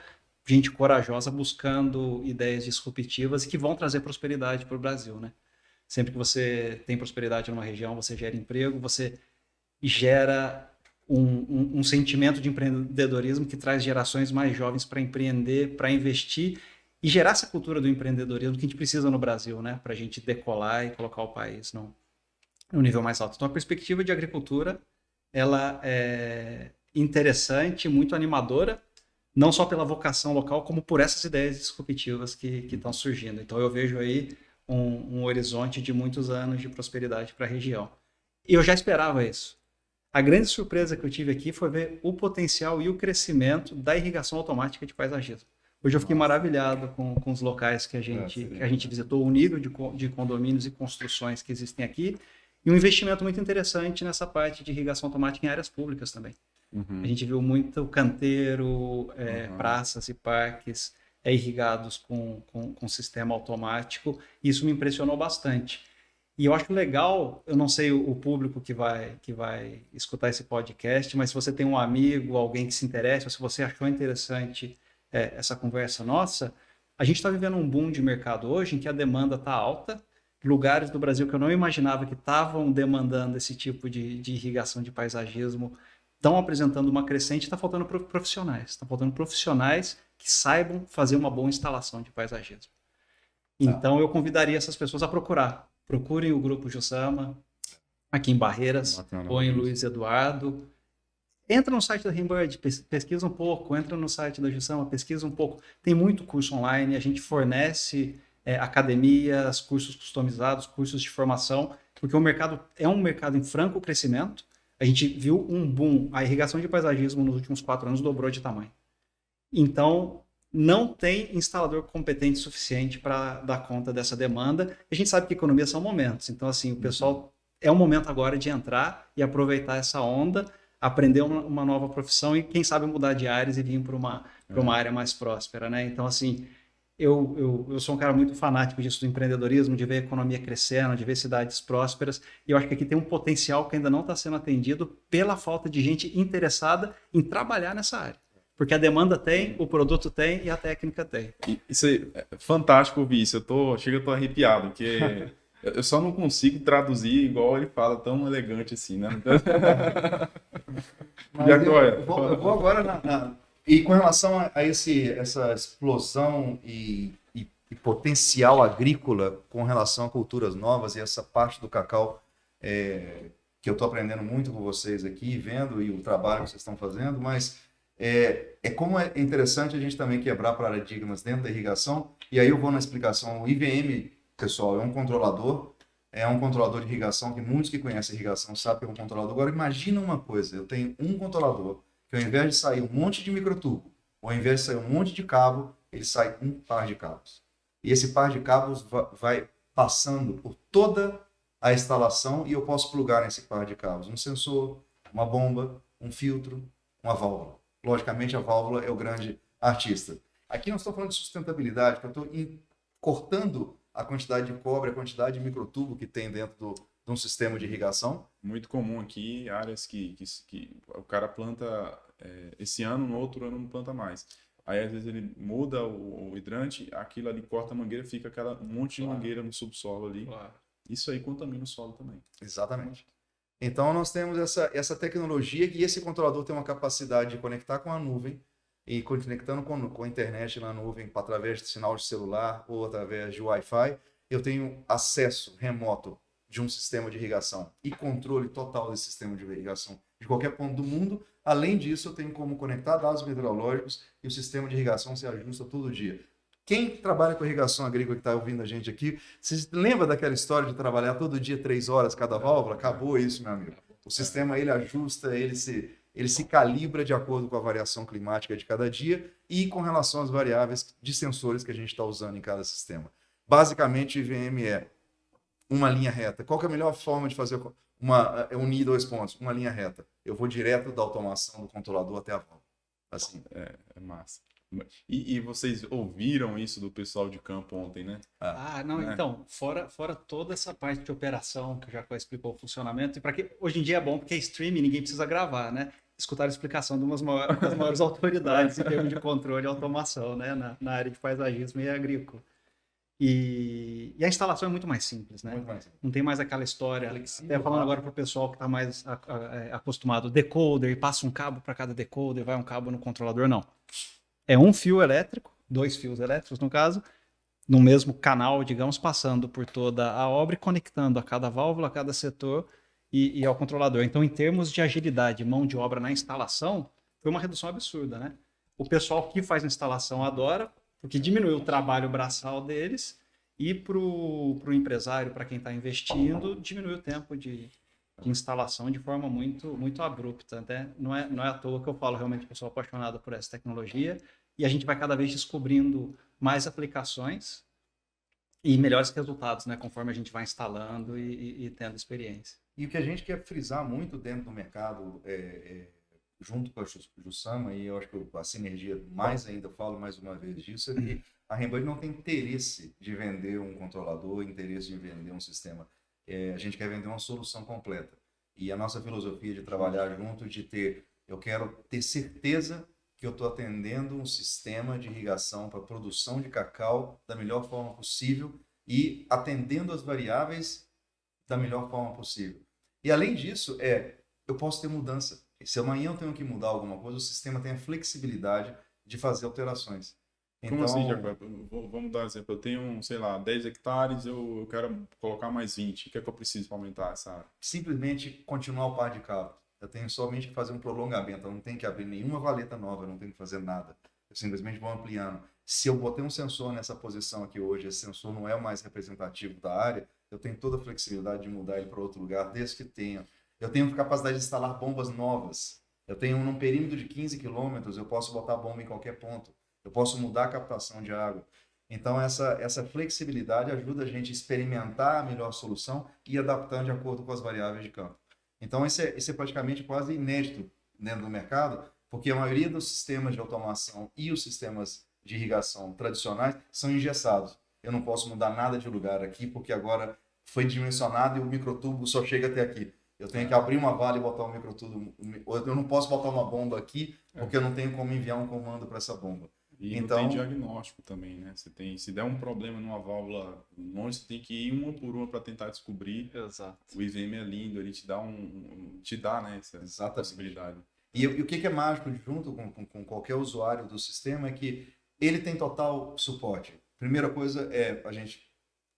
gente corajosa buscando ideias disruptivas e que vão trazer prosperidade para o Brasil, né? Sempre que você tem prosperidade numa região, você gera emprego, você gera um sentimento de empreendedorismo que traz gerações mais jovens para empreender, para investir e gerar essa cultura do empreendedorismo que a gente precisa no Brasil, né? Para a gente decolar e colocar o país no nível mais alto. Então, a perspectiva de agricultura, ela é interessante, muito animadora, não só pela vocação local, como por essas ideias disruptivas que estão surgindo. Então, eu vejo aí um horizonte de muitos anos de prosperidade para a região. E eu já esperava isso. A grande surpresa que eu tive aqui foi ver o potencial e o crescimento da irrigação automática de paisagismo. Hoje eu fiquei maravilhado com os locais que a gente visitou, o nível de condomínios e construções que existem aqui, e um investimento muito interessante nessa parte de irrigação automática em áreas públicas também. A gente viu muito canteiro, praças e parques irrigados com sistema automático, e isso me impressionou bastante. E eu acho legal, eu não sei o público que vai escutar esse podcast, mas se você tem um amigo, alguém que se interessa, ou se você achou interessante essa conversa nossa, a gente está vivendo um boom de mercado hoje em que a demanda está alta, lugares do Brasil que eu não imaginava que estavam demandando esse tipo de irrigação de paisagismo estão apresentando uma crescente, está faltando profissionais. Está faltando profissionais que saibam fazer uma boa instalação de paisagismo. Então, eu convidaria essas pessoas a procurar. Procurem o Grupo Jussama, aqui em Barreiras, ou em Luiz Eduardo. Entra no site da Rainbird, pesquisa um pouco. Entra no site da Jussama, pesquisa um pouco. Tem muito curso online, a gente fornece academias, cursos customizados, cursos de formação, porque o mercado é um mercado em franco crescimento. A gente viu um boom, a irrigação de paisagismo nos últimos 4 anos dobrou de tamanho. Então, não tem instalador competente suficiente para dar conta dessa demanda. A gente sabe que economia são momentos. Então, assim, o pessoal é o momento agora de entrar e aproveitar essa onda, aprender uma nova profissão e, quem sabe, mudar de áreas e vir para uma área mais próspera, né? Então, assim, eu sou um cara muito fanático disso do empreendedorismo, de ver a economia crescendo, de ver cidades prósperas, e eu acho que aqui tem um potencial que ainda não está sendo atendido pela falta de gente interessada em trabalhar nessa área. Porque a demanda tem, o produto tem e a técnica tem. Isso aí, é fantástico ouvir isso. Eu tô arrepiado, porque eu só não consigo traduzir igual ele fala, tão elegante assim, né? Mas eu vou agora E com relação a essa explosão e potencial agrícola com relação a culturas novas e essa parte do cacau que eu estou aprendendo muito com vocês aqui, vendo e o trabalho que vocês estão fazendo, mas Como é interessante a gente também quebrar paradigmas dentro da irrigação, e aí eu vou na explicação. O IVM, pessoal, é um controlador de irrigação, que muitos que conhecem irrigação sabem que é um controlador. Agora, imagina uma coisa, eu tenho um controlador, que ao invés de sair um monte de microtubo, ou ao invés de sair um monte de cabo, ele sai um par de cabos. E esse par de cabos vai passando por toda a instalação e eu posso plugar nesse par de cabos um sensor, uma bomba, um filtro, uma válvula. Logicamente, a válvula é o grande artista. Aqui nós estamos falando de sustentabilidade, que eu estou cortando a quantidade de cobre, a quantidade de microtubo que tem dentro de um sistema de irrigação. Muito comum aqui, áreas que o cara planta esse ano, no outro ano não planta mais. Aí, às vezes, ele muda o hidrante, aquilo ali corta a mangueira, fica aquela monte de mangueira no subsolo ali. Isso aí contamina o solo também. Exatamente. Então, nós temos essa tecnologia e esse controlador tem uma capacidade de conectar com a nuvem e conectando com a internet na nuvem através de sinal de celular ou através de Wi-Fi. Eu tenho acesso remoto de um sistema de irrigação e controle total desse sistema de irrigação de qualquer ponto do mundo. Além disso, eu tenho como conectar dados meteorológicos e o sistema de irrigação se ajusta todo dia. Quem trabalha com irrigação agrícola que está ouvindo a gente aqui, você lembra daquela história de trabalhar todo dia 3 horas cada válvula? Acabou isso, meu amigo. O sistema ele ajusta, ele se calibra de acordo com a variação climática de cada dia e com relação às variáveis de sensores que a gente está usando em cada sistema. Basicamente, o IVM é uma linha reta. Qual que é a melhor forma de fazer unir dois pontos? Uma linha reta. Eu vou direto da automação do controlador até a válvula. Assim. É massa. E vocês ouviram isso do pessoal de campo ontem, né? Não, né? Então, fora toda essa parte de operação que o Jacó explicou o funcionamento, e para que hoje em dia é bom porque é streaming, ninguém precisa gravar, né? Escutar a explicação de das maiores autoridades em termos de controle e automação, né? Na área de paisagismo e agrícola. E a instalação é muito mais simples, né? Muito mais simples. Não tem mais aquela história. Até falando agora para o pessoal que está mais acostumado, decoder, e passa um cabo para cada decoder, vai um cabo no controlador, não. É um fio elétrico, 2 fios elétricos no caso, no mesmo canal, digamos, passando por toda a obra e conectando a cada válvula, a cada setor e ao controlador. Então, em termos de agilidade, mão de obra na instalação, foi uma redução absurda, né? O pessoal que faz instalação adora, porque diminuiu o trabalho braçal deles e para o empresário, para quem está investindo, diminuiu o tempo de instalação de forma muito, muito abrupta. Até não é à toa que eu falo realmente que eu sou apaixonado por essa tecnologia e a gente vai cada vez descobrindo mais aplicações e melhores resultados, né, conforme a gente vai instalando e tendo experiência. E o que a gente quer frisar muito dentro do mercado, junto com a Jussama, e eu acho que a sinergia, mais ainda, eu falo mais uma vez disso, é que a Rembrandt não tem interesse de vender um controlador, interesse de vender um sistema. A gente quer vender uma solução completa. E a nossa filosofia de trabalhar junto, eu quero ter certeza que eu estou atendendo um sistema de irrigação para produção de cacau da melhor forma possível e atendendo as variáveis da melhor forma possível. E além disso, eu posso ter mudança. Se amanhã eu tenho que mudar alguma coisa, o sistema tem a flexibilidade de fazer alterações. Como assim, Jacó? Vamos dar um exemplo. Eu tenho, sei lá, 10 hectares, eu quero colocar mais 20. O que é que eu preciso para aumentar essa área? Simplesmente continuar o par de cabo. Eu tenho somente que fazer um prolongamento. Eu não tenho que abrir nenhuma valeta nova, eu não tenho que fazer nada. Eu simplesmente vou ampliando. Se eu botei um sensor nessa posição aqui hoje, esse sensor não é o mais representativo da área, eu tenho toda a flexibilidade de mudar ele para outro lugar, desde que tenha. Eu tenho capacidade de instalar bombas novas. Eu tenho num perímetro de 15 quilômetros, eu posso botar bomba em qualquer ponto. Eu posso mudar a captação de água. Então, essa flexibilidade ajuda a gente a experimentar a melhor solução e adaptando de acordo com as variáveis de campo. Então, esse é praticamente quase inédito dentro do mercado, porque a maioria dos sistemas de automação e os sistemas de irrigação tradicionais são engessados. Eu não posso mudar nada de lugar aqui, porque agora foi dimensionado e o microtubo só chega até aqui. Eu tenho que abrir uma vala e botar um microtubo. Eu não posso botar uma bomba aqui, porque eu não tenho como enviar um comando para essa bomba. E então, não tem diagnóstico também, né? Se der um problema numa válvula longe, você tem que ir uma por uma para tentar descobrir. Exato. O IVM é lindo, ele te dá, né, essa possibilidade. E o que é mágico junto com qualquer usuário do sistema é que ele tem total suporte. Primeira coisa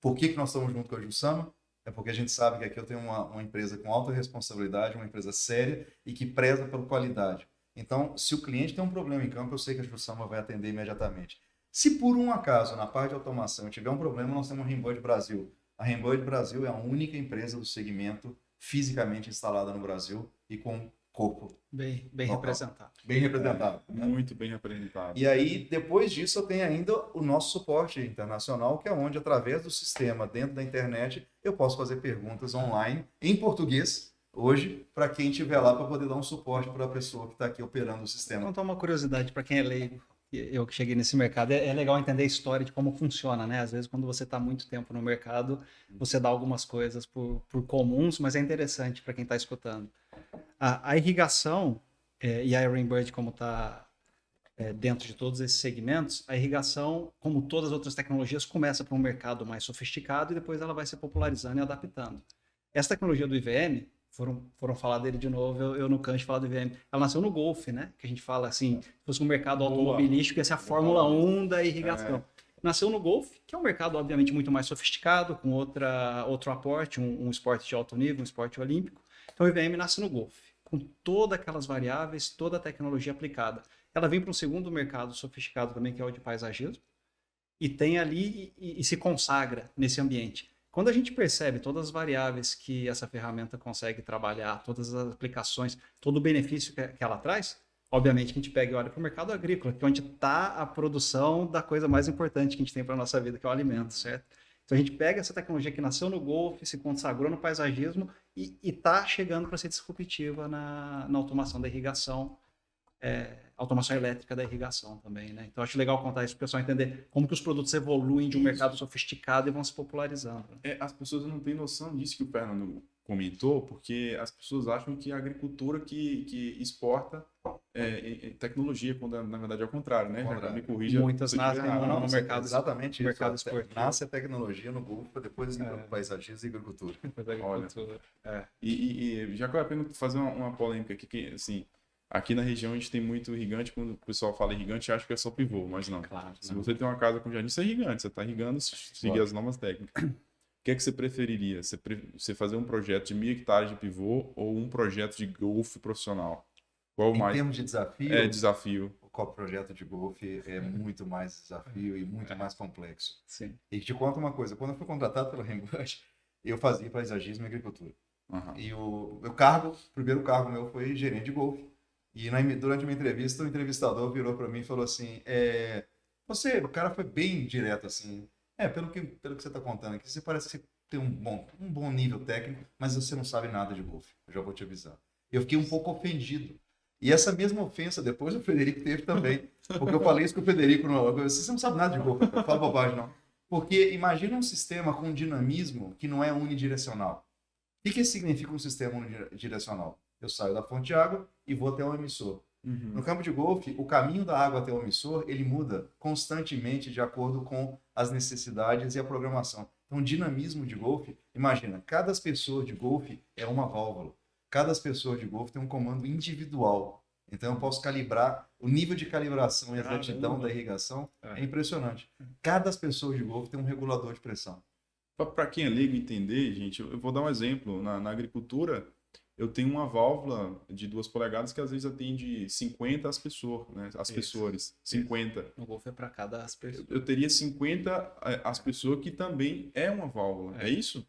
por que nós estamos junto com a Jussama? É porque a gente sabe que aqui eu tenho uma empresa com alta responsabilidade, uma empresa séria e que preza pela qualidade. Então, se o cliente tem um problema em campo, eu sei que a Jussama vai atender imediatamente. Se por um acaso, na parte de automação, tiver um problema, nós temos a Rembird Brasil. A Rembird Brasil é a única empresa do segmento fisicamente instalada no Brasil e com corpo Bem local. representado. Bem representado. Né? Muito bem representado. E aí, depois disso, eu tenho ainda o nosso suporte internacional, que é onde, através do sistema, dentro da internet, eu posso fazer perguntas online, em português, hoje, para quem estiver lá, para poder dar um suporte para a pessoa que está aqui operando o sistema. Vou contar uma curiosidade para quem é leigo. Eu que cheguei nesse mercado, é legal entender a história de como funciona, né? Às vezes, quando você está muito tempo no mercado, você dá algumas coisas por comuns, mas é interessante para quem está escutando. A irrigação, e a Rainbird, como está dentro de todos esses segmentos, a irrigação, como todas as outras tecnologias, começa para um mercado mais sofisticado e depois ela vai se popularizando e adaptando. Essa tecnologia do IVM, foram falar dele de novo, eu não canso de falar do IVM. Ela nasceu no Golf, né? Que a gente fala assim, se fosse um mercado automobilístico, essa é a Fórmula 1 da irrigação. Nasceu no Golf, que é um mercado, obviamente, muito mais sofisticado, com outro aporte, um esporte de alto nível, um esporte olímpico. Então, o IVM nasce no Golf, com todas aquelas variáveis, toda a tecnologia aplicada. Ela vem para um segundo mercado sofisticado também, que é o de paisagismo, e tem ali e se consagra nesse ambiente. Quando a gente percebe todas as variáveis que essa ferramenta consegue trabalhar, todas as aplicações, todo o benefício que ela traz, obviamente que a gente pega e olha para o mercado agrícola, que é onde está a produção da coisa mais importante que a gente tem para a nossa vida, que é o alimento, certo? Então a gente pega essa tecnologia que nasceu no Golf, se consagrou no paisagismo e está chegando para ser disruptiva na automação da irrigação, automação elétrica da irrigação também, né? Então acho legal contar isso para o pessoal entender como que os produtos evoluem de um mercado sofisticado e vão se popularizando. As pessoas não têm noção disso que o Fernando comentou, porque as pessoas acham que a agricultura que exporta tecnologia, quando na verdade é o contrário, né? Já me corrija. Muitas nascem no mercado, exatamente no mercado isso. esportivo. Nasce a tecnologia no Golf, depois para paisagismo e agricultura. Olha. E já que eu ia fazer uma polêmica aqui, que assim, aqui na região a gente tem muito irrigante. Quando o pessoal fala irrigante, acha que é só pivô, mas não. Claro, se você tem uma casa com jardim, você é irrigante, você está irrigando, seguir as normas técnicas. O que é que você preferiria? Você fazer um projeto de 1.000 hectares de pivô ou um projeto de golfe profissional? Qual Em mais? termos de desafio, desafio. O projeto de golfe é muito mais desafio e muito mais complexo. Sim. E te conto uma coisa, quando eu fui contratado pela Rembrandt, eu fazia paisagismo e agricultura. Uhum. E o primeiro cargo meu foi gerente de golfe. E durante uma entrevista, o entrevistador virou para mim e falou assim, o cara foi bem direto assim, pelo que você está contando aqui, você parece ter um bom nível técnico, mas você não sabe nada de golfe, eu já vou te avisar. Eu fiquei um pouco ofendido. E essa mesma ofensa depois o Frederico teve também, porque eu falei isso com o Frederico, você não sabe nada de golfe, não fala bobagem não. Porque imagina um sistema com dinamismo que não é unidirecional. O que significa um sistema unidirecional? Eu saio da fonte de água e vou até o emissor. Uhum. No campo de golfe, o caminho da água até o emissor, ele muda constantemente de acordo com as necessidades e a programação. Então, o dinamismo de golfe, imagina, cada espessor de golfe é uma válvula. Cada espessor de golfe tem um comando individual. Então, eu posso calibrar, o nível de calibração e exatidão da irrigação é impressionante. Cada espessor de golfe tem um regulador de pressão. Para quem é leigo entender, gente, eu vou dar um exemplo. Na agricultura, eu tenho uma válvula de 2 polegadas que às vezes atende 50 aspersor, né? Aspersores. 50. O Golf é para cada aspersor. Eu teria 50 aspersor que também é uma válvula. É isso?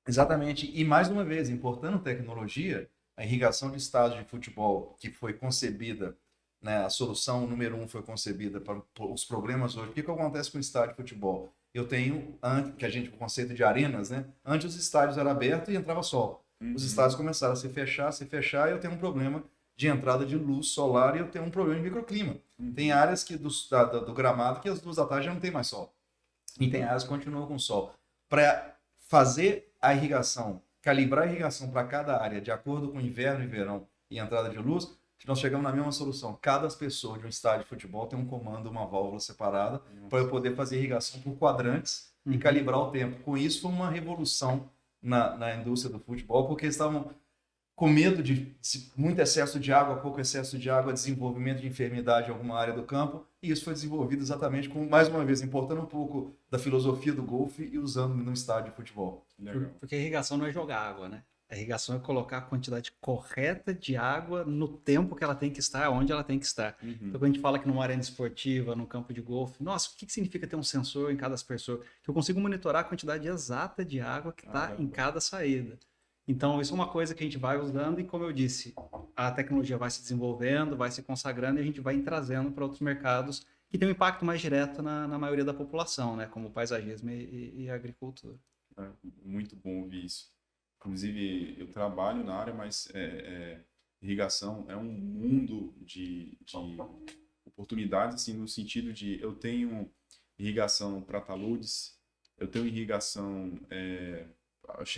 Exatamente. E mais uma vez, importando tecnologia, a irrigação de estádio de futebol que foi concebida, né, a solução número 1 foi concebida para os problemas hoje. O que acontece com o estádio de futebol? Eu tenho, o conceito de arenas, né? Antes os estádios eram abertos e entrava sol. Os estádios começaram a se fechar, e eu tenho um problema de entrada de luz solar e eu tenho um problema de microclima. Tem áreas do gramado que às 2 da tarde já não tem mais sol. E tem áreas que continuam com sol. Para fazer a irrigação, calibrar a irrigação para cada área de acordo com inverno e verão e entrada de luz, nós chegamos na mesma solução. Cada pessoa de um estádio de futebol tem um comando, uma válvula separada para eu poder fazer irrigação por quadrantes e calibrar o tempo. Com isso, foi uma revolução na indústria do futebol, porque eles estavam com medo de muito excesso de água, pouco excesso de água, desenvolvimento de enfermidade em alguma área do campo, e isso foi desenvolvido exatamente com, mais uma vez, importando um pouco da filosofia do golfe e usando no estádio de futebol. Legal. Porque a irrigação não é jogar água, né? A irrigação é colocar a quantidade correta de água no tempo que ela tem que estar, onde ela tem que estar. Então, quando a gente fala que numa arena esportiva, num campo de golfe, nossa, o que significa ter um sensor em cada aspersor? Que eu consigo monitorar a quantidade exata de água que está em cada saída. Então, isso é uma coisa que a gente vai usando e, como eu disse, a tecnologia vai se desenvolvendo, vai se consagrando e a gente vai trazendo para outros mercados que tem um impacto mais direto na maioria da população, né? Como o paisagismo e a agricultura. Muito bom ouvir isso. Inclusive, eu trabalho na área, mas irrigação é um mundo de oportunidades, assim, no sentido de eu tenho irrigação para taludes, eu tenho irrigação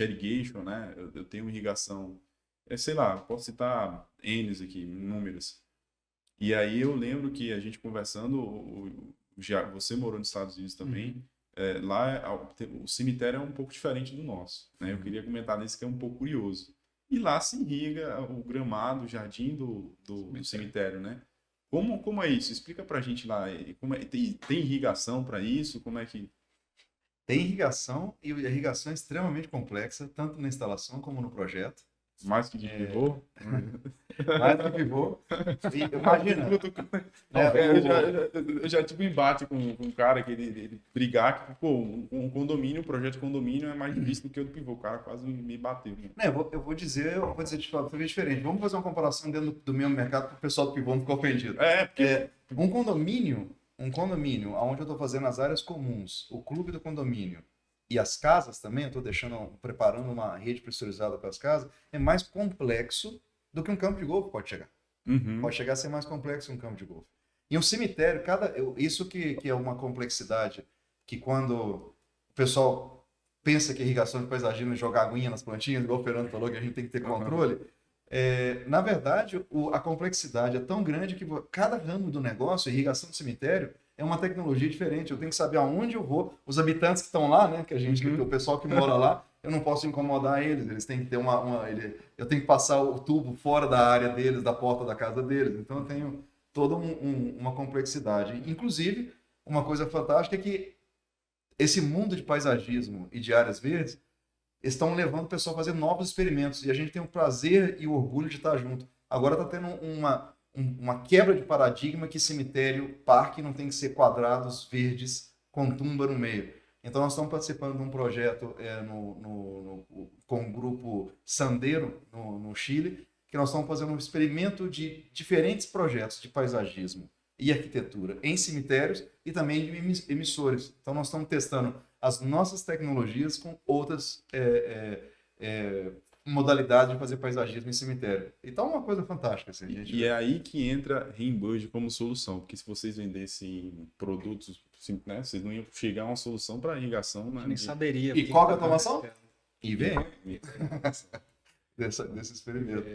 irrigation, né? Eu tenho irrigação, sei lá, posso citar N's aqui, números. E aí eu lembro que a gente conversando, você morou nos Estados Unidos também, lá o cemitério é um pouco diferente do nosso, né? Eu queria comentar nisso que é um pouco curioso. E lá se irriga o gramado, o jardim do cemitério, né? Como é isso? Explica pra gente lá. Tem irrigação para isso? Como é que... Tem irrigação, e a irrigação é extremamente complexa, tanto na instalação como no projeto. Mais que de pivô? Mais do que pivô. E, imagina. Eu já tive um embate com um cara que ele brigar que, pô, um condomínio, um projeto de condomínio é mais difícil do que o do pivô. O cara quase me bateu. Né? Eu vou dizer de forma diferente. Vamos fazer uma comparação dentro do mesmo mercado para o pessoal do pivô não ficar ofendido. Um condomínio onde eu estou fazendo as áreas comuns, o clube do condomínio, e as casas também, eu estou preparando uma rede pressurizada para as casas, é mais complexo do que um campo de golfe pode chegar. Pode chegar a ser mais complexo que um campo de golfe. E um cemitério, isso que é uma complexidade, que quando o pessoal pensa que irrigação de paisagismo é jogar aguinha nas plantinhas, igual o Fernando falou, que a gente tem que ter controle, na verdade, a complexidade é tão grande que cada ramo do negócio, a irrigação do cemitério, é uma tecnologia diferente. Eu tenho que saber aonde eu vou. Os habitantes que estão lá, né, o pessoal que mora lá, eu não posso incomodar eles. Eles têm que ter eu tenho que passar o tubo fora da área deles, da porta da casa deles. Então eu tenho toda uma complexidade. Inclusive, uma coisa fantástica é que esse mundo de paisagismo e de áreas verdes estão levando o pessoal a fazer novos experimentos. E a gente tem o prazer e o orgulho de estar junto. Agora está tendo uma quebra de paradigma que cemitério, parque não tem que ser quadrados verdes com tumba no meio. Então nós estamos participando de um projeto com o grupo Sandero, no Chile, que nós estamos fazendo um experimento de diferentes projetos de paisagismo e arquitetura em cemitérios e também de emissores. Então nós estamos testando as nossas tecnologias com outras modalidade de fazer paisagismo em cemitério. Então é uma coisa fantástica. Assim, E é aí que entra Rainbird como solução, porque se vocês vendessem produtos, né, vocês não iam chegar a uma solução para irrigação. Né, nem saberia. E qual que é a automação? IVM. Desse experimento.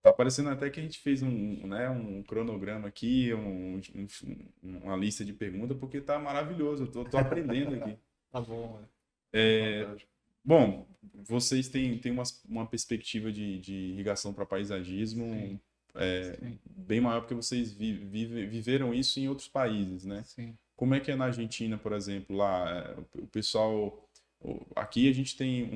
Tá parecendo até que a gente fez um cronograma aqui, uma lista de perguntas, porque tá maravilhoso, eu tô aprendendo aqui. Tá bom. Bom, vocês têm uma perspectiva de irrigação para paisagismo bem maior, porque vocês viveram isso em outros países, né? Sim. Como é que é na Argentina, por exemplo? Lá, o pessoal... Aqui a gente tem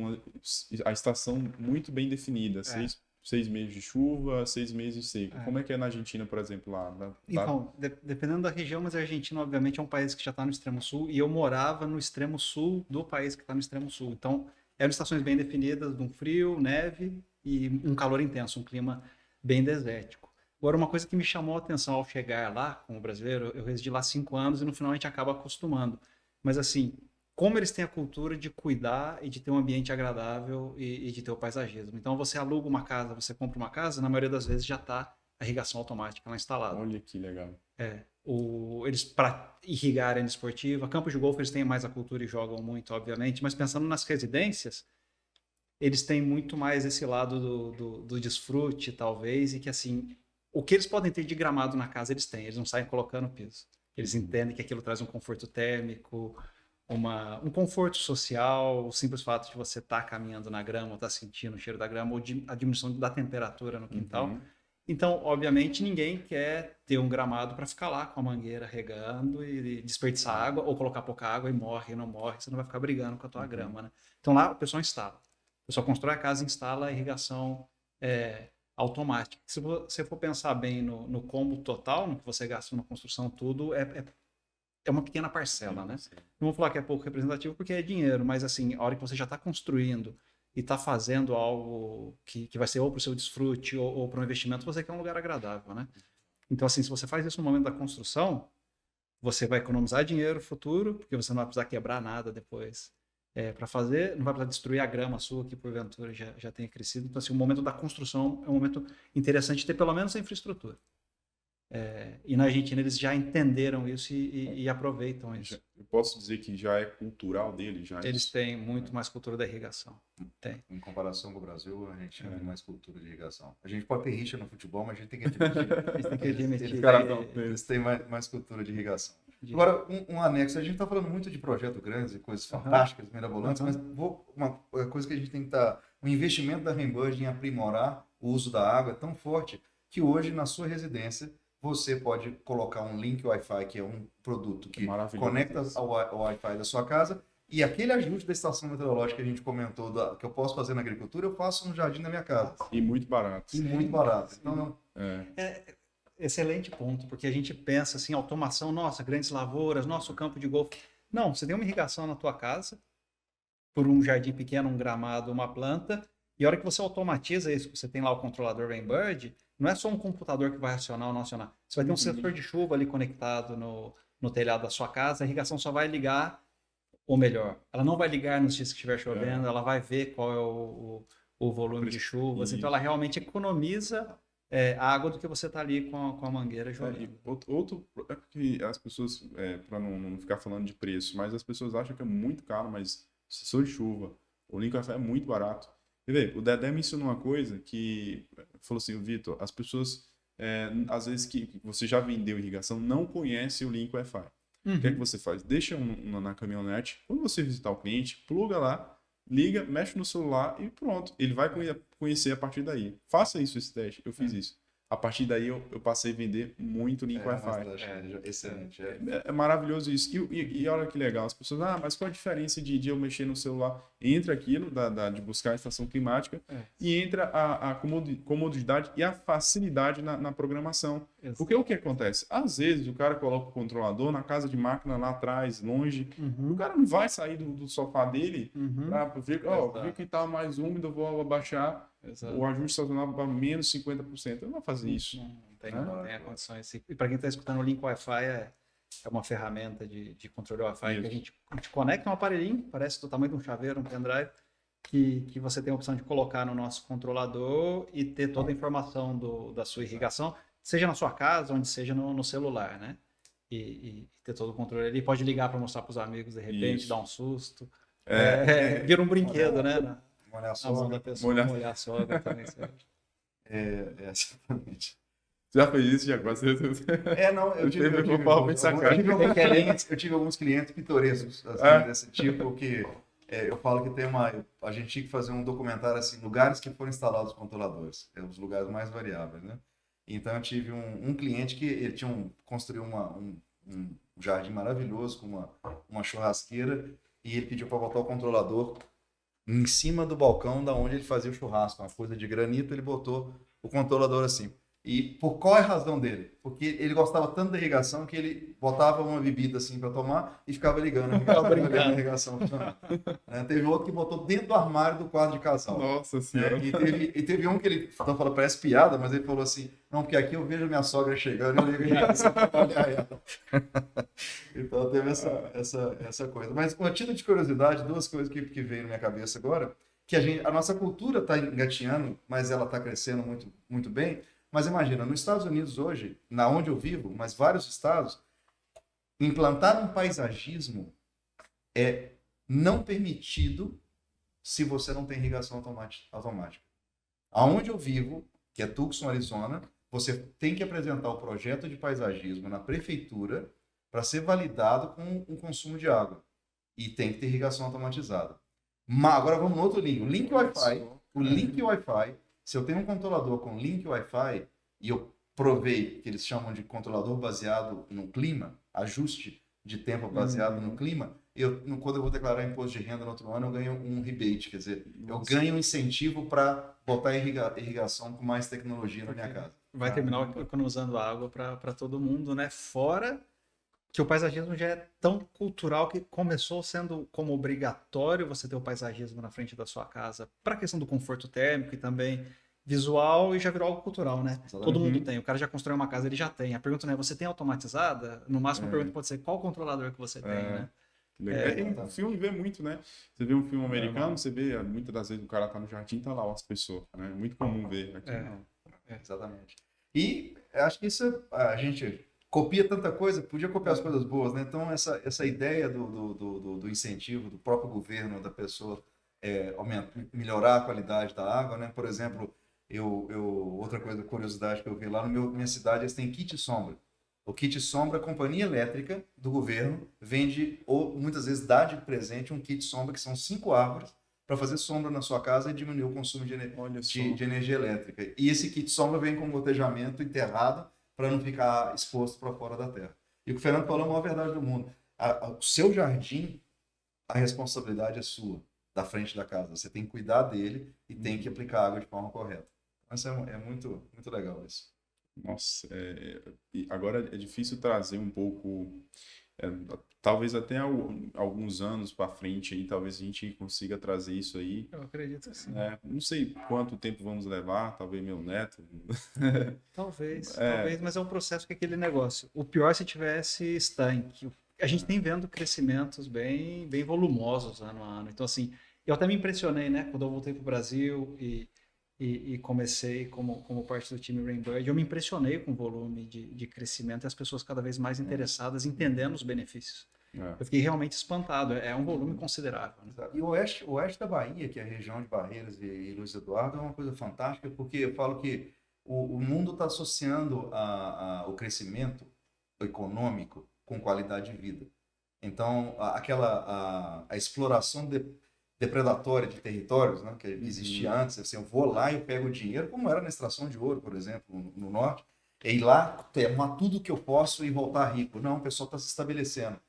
a estação muito bem definida, 6 meses de chuva, 6 meses de seca. Como é que é na Argentina, por exemplo, lá? Então, dependendo da região, mas a Argentina, obviamente, é um país que já está no extremo sul, e eu morava no extremo sul do país que está no extremo sul. Então, eram estações bem definidas, de um frio, neve e um calor intenso, um clima bem desértico. Agora, uma coisa que me chamou a atenção ao chegar lá, como brasileiro, eu residi lá 5 anos e no final a gente acaba acostumando. Mas assim, como eles têm a cultura de cuidar e de ter um ambiente agradável e de ter o paisagismo. Então, você aluga uma casa, você compra uma casa, na maioria das vezes já está a irrigação automática lá instalada. Olha que legal. Eles, para irrigar a arena esportiva, campos de golfe, eles têm mais a cultura e jogam muito, obviamente, mas pensando nas residências, eles têm muito mais esse lado do desfrute, talvez, e que assim, o que eles podem ter de gramado na casa, eles não saem colocando piso. Eles entendem que aquilo traz um conforto térmico, um conforto social, o simples fato de você estar caminhando na grama, estar sentindo o cheiro da grama, ou a diminuição da temperatura no quintal. Então, obviamente, ninguém quer ter um gramado para ficar lá com a mangueira regando e desperdiçar água, ou colocar pouca água e morre, não morre, você não vai ficar brigando com a tua grama, né? Então lá o pessoal instala. A pessoa constrói a casa e instala a irrigação automática. Se você for pensar bem no combo total, no que você gasta na construção, tudo é uma pequena parcela, né? Não vou falar que é pouco representativo porque é dinheiro, mas assim, a hora que você já está construindo e está fazendo algo que vai ser ou para o seu desfrute ou para um investimento, você quer um lugar agradável, né? Então, assim, se você faz isso no momento da construção, você vai economizar dinheiro no futuro, porque você não vai precisar quebrar nada depois para fazer, não vai precisar destruir a grama sua que porventura já tenha crescido. Então, assim, o momento da construção é um momento interessante de ter pelo menos a infraestrutura. E na Argentina eles já entenderam isso e aproveitam isso. Eu posso dizer que já é cultural deles, já. Eles têm muito mais cultura da irrigação. Tem. Em comparação com o Brasil, a gente tem mais cultura de irrigação. A gente pode ter rixa no futebol, mas a gente tem que admitir. Eles têm mais cultura de irrigação. Agora, um anexo. A gente está falando muito de projetos grandes e coisas fantásticas, mirabolantes, mas uma coisa que a gente tem que estar... O investimento da Rainbird em aprimorar o uso da água é tão forte que hoje, na sua residência, você pode colocar um link Wi-Fi, que é um produto que conecta ao Wi-Fi da sua casa, e aquele ajuste da estação meteorológica que a gente comentou, que eu posso fazer na agricultura, eu faço no jardim da minha casa. E muito barato. E muito barato. Então, excelente ponto, porque a gente pensa assim, automação, nossa, grandes lavouras, nosso campo de golfe. Não, você tem uma irrigação na tua casa, por um jardim pequeno, um gramado, uma planta, e a hora que você automatiza isso, você tem lá o controlador Rainbird, não é só um computador que vai acionar ou não acionar. Você vai ter um sensor de chuva ali conectado no telhado da sua casa, a irrigação só vai ligar, ou melhor, ela não vai ligar nos dias que estiver chovendo, ela vai ver qual é o volume de chuvas, então ela realmente economiza a água do que você está ali com a mangueira jogando. Outro é porque as pessoas, para não ficar falando de preço, mas as pessoas acham que é muito caro, mas sensor de chuva, o Link Wi-Fi é muito barato. Quer ver, o Dedé me ensinou uma coisa que falou assim, Vitor, as pessoas, às vezes que você já vendeu irrigação, não conhece o Link Wi-Fi. O que é que você faz? Deixa na caminhonete, quando você visitar o cliente, pluga lá, liga, mexe no celular e pronto. Ele vai conhecer a partir daí. Faça isso, esse teste. Eu fiz isso. A partir daí eu passei a vender muito Link Wi-Fi. Excelente. É maravilhoso isso. E olha que legal, as pessoas, mas qual a diferença de eu mexer no celular? Entra aquilo de buscar a estação climática e entra a comodidade e a facilidade na programação. Porque o que acontece? Às vezes o cara coloca o controlador na casa de máquina lá atrás, longe. O cara não vai sair do sofá dele para ver, vi que está mais úmido, eu vou abaixar o ajuste sazonal para menos 50%. Eu não vou fazer isso. Não tem condições. E para quem está escutando, o Link Wi-Fi é uma ferramenta de controle Wi-Fi que a gente conecta um aparelhinho, parece do tamanho de um chaveiro, um pendrive, que você tem a opção de colocar no nosso controlador e ter toda a informação da sua irrigação, seja na sua casa, onde seja no celular, né? E ter todo o controle. Ele pode ligar para mostrar para os amigos, de repente, dar um susto. Vira um brinquedo, né? Molhar a sogra. Da pessoa, molhar a sogra também. Exatamente. Você já fez isso, Tiago? Eu tive alguns clientes pitorescos assim, desse tipo que eu falo que a gente tinha que fazer um documentário assim, lugares que foram instalados controladores, os lugares mais variáveis, né? Então eu tive um cliente que ele construiu um jardim maravilhoso com uma churrasqueira e ele pediu para botar o controlador em cima do balcão da onde ele fazia o churrasco, uma coisa de granito, ele botou o controlador assim. E por qual é a razão dele? Porque ele gostava tanto da irrigação que ele botava uma bebida assim para tomar e ficava ligando a irrigação funcionando. Teve outro que botou dentro do armário do quarto de casal. Nossa Senhora. E teve um que ele falou, parece piada, mas ele falou assim, não, porque aqui eu vejo a minha sogra chegando e eu ligo a irrigação para olhar ela. Então teve essa coisa. Mas com a título de curiosidade, duas coisas que veio na minha cabeça agora, que a nossa cultura está engatinhando, mas ela está crescendo muito, muito bem. Mas imagina, nos Estados Unidos hoje, na onde eu vivo, mas vários estados, implantar um paisagismo é não permitido se você não tem irrigação automática. Aonde eu vivo, que é Tucson, Arizona, você tem que apresentar o projeto de paisagismo na prefeitura para ser validado com o consumo de água. E tem que ter irrigação automatizada. Mas agora vamos no outro link. O Link Wi-Fi, se eu tenho um controlador com Link Wi-Fi e eu provei que eles chamam de controlador baseado no clima, ajuste de tempo baseado no clima, quando eu vou declarar imposto de renda no outro ano, eu ganho um rebate, quer dizer, eu Nossa. ganho um incentivo para botar irrigação com mais tecnologia na minha casa. Vai terminar economizando água para todo mundo, né? Fora que o paisagismo já é tão cultural que começou sendo como obrigatório você ter o paisagismo na frente da sua casa para a questão do conforto térmico e também visual, e já virou algo cultural, né? Exatamente. Todo mundo tem. O cara já constrói uma casa, ele já tem. A pergunta não é, você tem automatizada? No máximo, a pergunta pode ser, qual controlador que você tem, né? O filme vê muito, né? Você vê um filme americano, você vê, muitas das vezes o cara tá no jardim, tá lá as pessoas, né? É muito comum ver. Aqui não. Exatamente. E acho que isso a gente copia tanta coisa, podia copiar as coisas boas, né? Então, essa ideia do incentivo do próprio governo, da pessoa melhorar a qualidade da água, né? Por exemplo, outra coisa, curiosidade que eu vi lá na minha cidade, eles têm kit sombra. O kit sombra, a companhia elétrica do governo vende, ou muitas vezes dá de presente um kit sombra, que são 5 árvores, para fazer sombra na sua casa e diminuir o consumo de energia elétrica. E esse kit sombra vem com gotejamento enterrado para não ficar exposto para fora da terra. E o que o Fernando falou é a maior verdade do mundo. O seu jardim, a responsabilidade é sua, da frente da casa. Você tem que cuidar dele e tem que aplicar água de forma correta. Mas é muito, muito legal isso. Nossa, agora é difícil trazer um pouco, talvez até alguns anos para frente aí, talvez a gente consiga trazer isso aí. Eu acredito que sim. Não sei quanto tempo vamos levar, talvez meu neto. Talvez, mas é um processo que é aquele negócio. O pior é se tivesse estanque. A gente tem vendo crescimentos bem volumosos ano a ano. Então, assim, eu até me impressionei, né, quando eu voltei para o Brasil e comecei como parte do time Rainbird, eu me impressionei com o volume de crescimento e as pessoas cada vez mais interessadas, entendendo os benefícios. Eu fiquei realmente espantado, é um volume considerável. Né? E o oeste da Bahia, que é a região de Barreiras e Luiz Eduardo, é uma coisa fantástica, porque eu falo que o mundo está associando o crescimento econômico com qualidade de vida. Então, a exploração depredatória de territórios, né, que existia antes, assim, eu vou lá e eu pego o dinheiro, como era na extração de ouro, por exemplo, no norte, e ir lá, tomar tudo que eu posso e voltar rico. Não, o pessoal está se estabelecendo.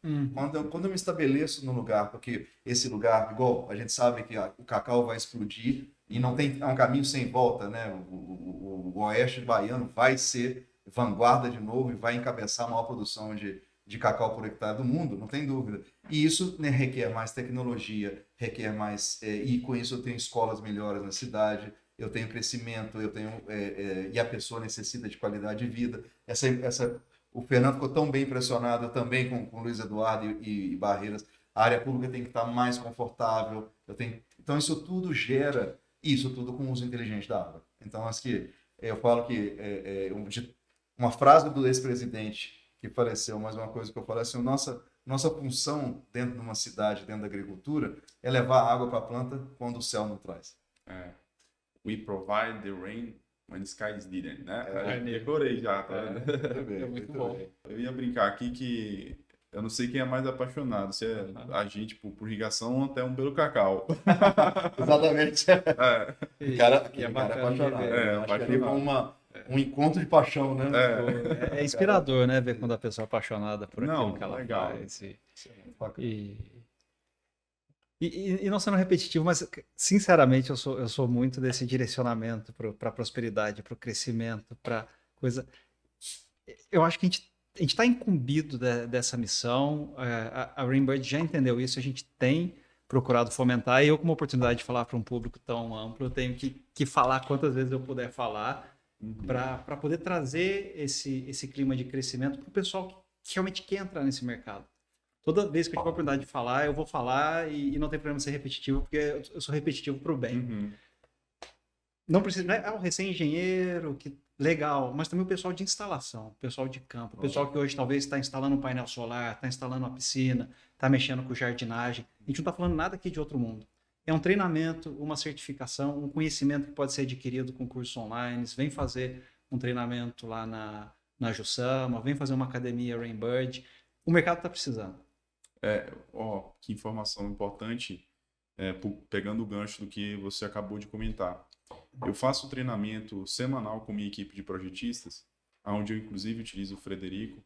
Quando eu me estabeleço no lugar, porque esse lugar, igual a gente sabe que o cacau vai explodir e não tem, é um caminho sem volta, né? O oeste baiano vai ser vanguarda de novo e vai encabeçar a maior produção de cacau por hectare do mundo, não tem dúvida. E isso, né, requer mais tecnologia, requer mais... e com isso eu tenho escolas melhores na cidade, eu tenho crescimento, e a pessoa necessita de qualidade de vida. O Fernando ficou tão bem impressionado, também com o Luiz Eduardo e Barreiras. A área pública tem que estar mais confortável. Então, isso tudo gera, isso tudo com o uso inteligente da água. Então, acho que eu falo que uma frase do ex-presidente que faleceu, mas uma coisa que eu falo assim, nossa função dentro de uma cidade, dentro da agricultura, é levar água para a planta quando o céu não traz. We provide the rain when the skies didn't, né? Decorei já, tá vendo? É muito bom. Eu ia brincar aqui que eu não sei quem é mais apaixonado, se é a gente por irrigação ou até pelo cacau. Exatamente. O cara é apaixonado. Acho que foi um encontro de paixão, né? É inspirador, né? Ver quando a pessoa é apaixonada por aquilo que ela legal. faz. E não sendo repetitivo, mas sinceramente eu sou muito desse direcionamento para a prosperidade, para o crescimento, para coisa. Eu acho que a gente está incumbido dessa missão. A Rainbird já entendeu isso, a gente tem procurado fomentar, e eu, como oportunidade de falar para um público tão amplo, eu tenho que falar quantas vezes eu puder falar para poder trazer esse clima de crescimento para o pessoal que realmente quer entrar nesse mercado. Toda vez que eu tiver a oportunidade de falar, eu vou falar e não tem problema ser repetitivo, porque eu sou repetitivo para o bem. Não precisa, não é o recém-engenheiro, que legal, mas também o pessoal de instalação, o pessoal de campo, o pessoal que hoje talvez está instalando um painel solar, está instalando uma piscina, está mexendo com jardinagem. A gente não está falando nada aqui de outro mundo. É um treinamento, uma certificação, um conhecimento que pode ser adquirido com cursos online. Vem fazer um treinamento lá na Jussama, vem fazer uma academia Rainbird. O mercado está precisando. Que informação importante, pegando o gancho do que você acabou de comentar. Eu faço treinamento semanal com minha equipe de projetistas, onde eu inclusive utilizo o Frederico,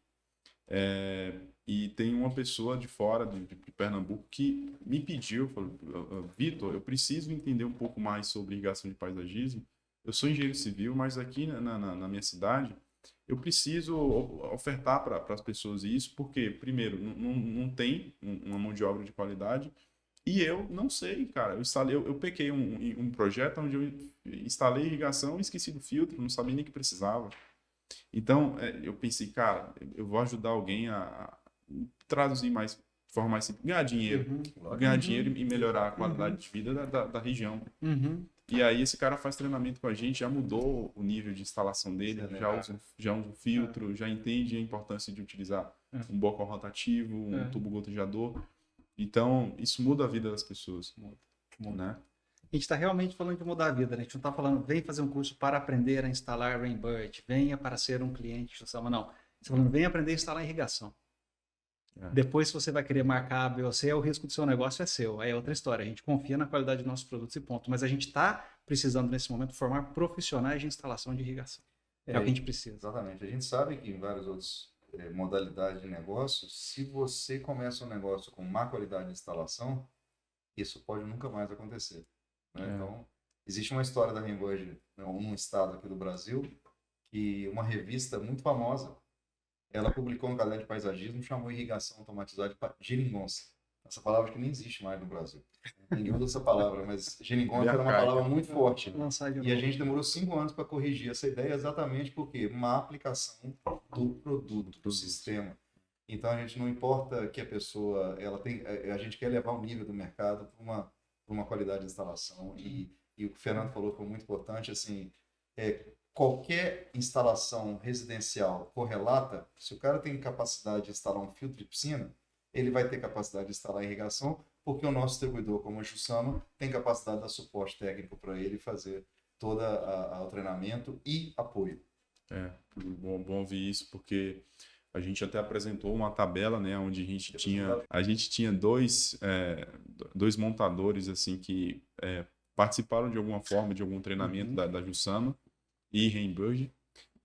E tem uma pessoa de fora de Pernambuco que me pediu, falou, Vitor, eu preciso entender um pouco mais sobre irrigação de paisagismo. Eu sou engenheiro civil, mas aqui na minha cidade eu preciso ofertar para as pessoas isso, porque, primeiro, não tem uma mão de obra de qualidade e eu não sei, cara. Eu peguei um projeto onde eu instalei irrigação e esqueci do filtro, não sabia nem que precisava. Então, eu pensei, cara, eu vou ajudar alguém a traduzir mais, de forma mais simples, ganhar dinheiro e melhorar a qualidade de vida da região. E aí esse cara faz treinamento com a gente, já mudou o nível de instalação dele, já usa um filtro, já entende a importância de utilizar um bocal rotativo, um tubo gotejador. Então, isso muda a vida das pessoas. Né? A gente está realmente falando de mudar a vida, né? A gente não está falando, vem fazer um curso para aprender a instalar Rainbird, venha para ser um cliente de Jussama, não. Você está falando, venha aprender a instalar irrigação. Depois, se você vai querer marcar A, B ou C, o risco do seu negócio é seu. Aí é outra história. A gente confia na qualidade dos nossos produtos e ponto. Mas a gente está precisando, nesse momento, formar profissionais de instalação de irrigação. É o que a gente precisa. Exatamente. A gente sabe que em várias outras modalidades de negócio, se você começa um negócio com má qualidade de instalação, isso pode nunca mais acontecer. Né? Então, existe uma história da Rainbird num estado aqui do Brasil, que uma revista muito famosa, ela publicou um caderno de paisagismo, chamou irrigação automatizada de geringonça. Essa palavra que nem existe mais no Brasil. Ninguém usa essa palavra, mas geringonça era uma palavra muito forte. E a gente demorou 5 anos para corrigir essa ideia exatamente porque má aplicação do produto, do sistema. Então, a gente não importa que a pessoa, a gente quer levar o nível do mercado para uma qualidade de instalação. E o que o Fernando falou foi muito importante, assim, qualquer instalação residencial correlata, se o cara tem capacidade de instalar um filtro de piscina, ele vai ter capacidade de instalar irrigação, porque o nosso distribuidor, como a Jussama, tem capacidade de dar suporte técnico para ele fazer todo o treinamento e apoio. Bom ouvir isso, porque a gente até apresentou uma tabela, né, onde a gente tinha dois montadores assim que participaram de alguma forma de algum treinamento da Jussama e Rainbird.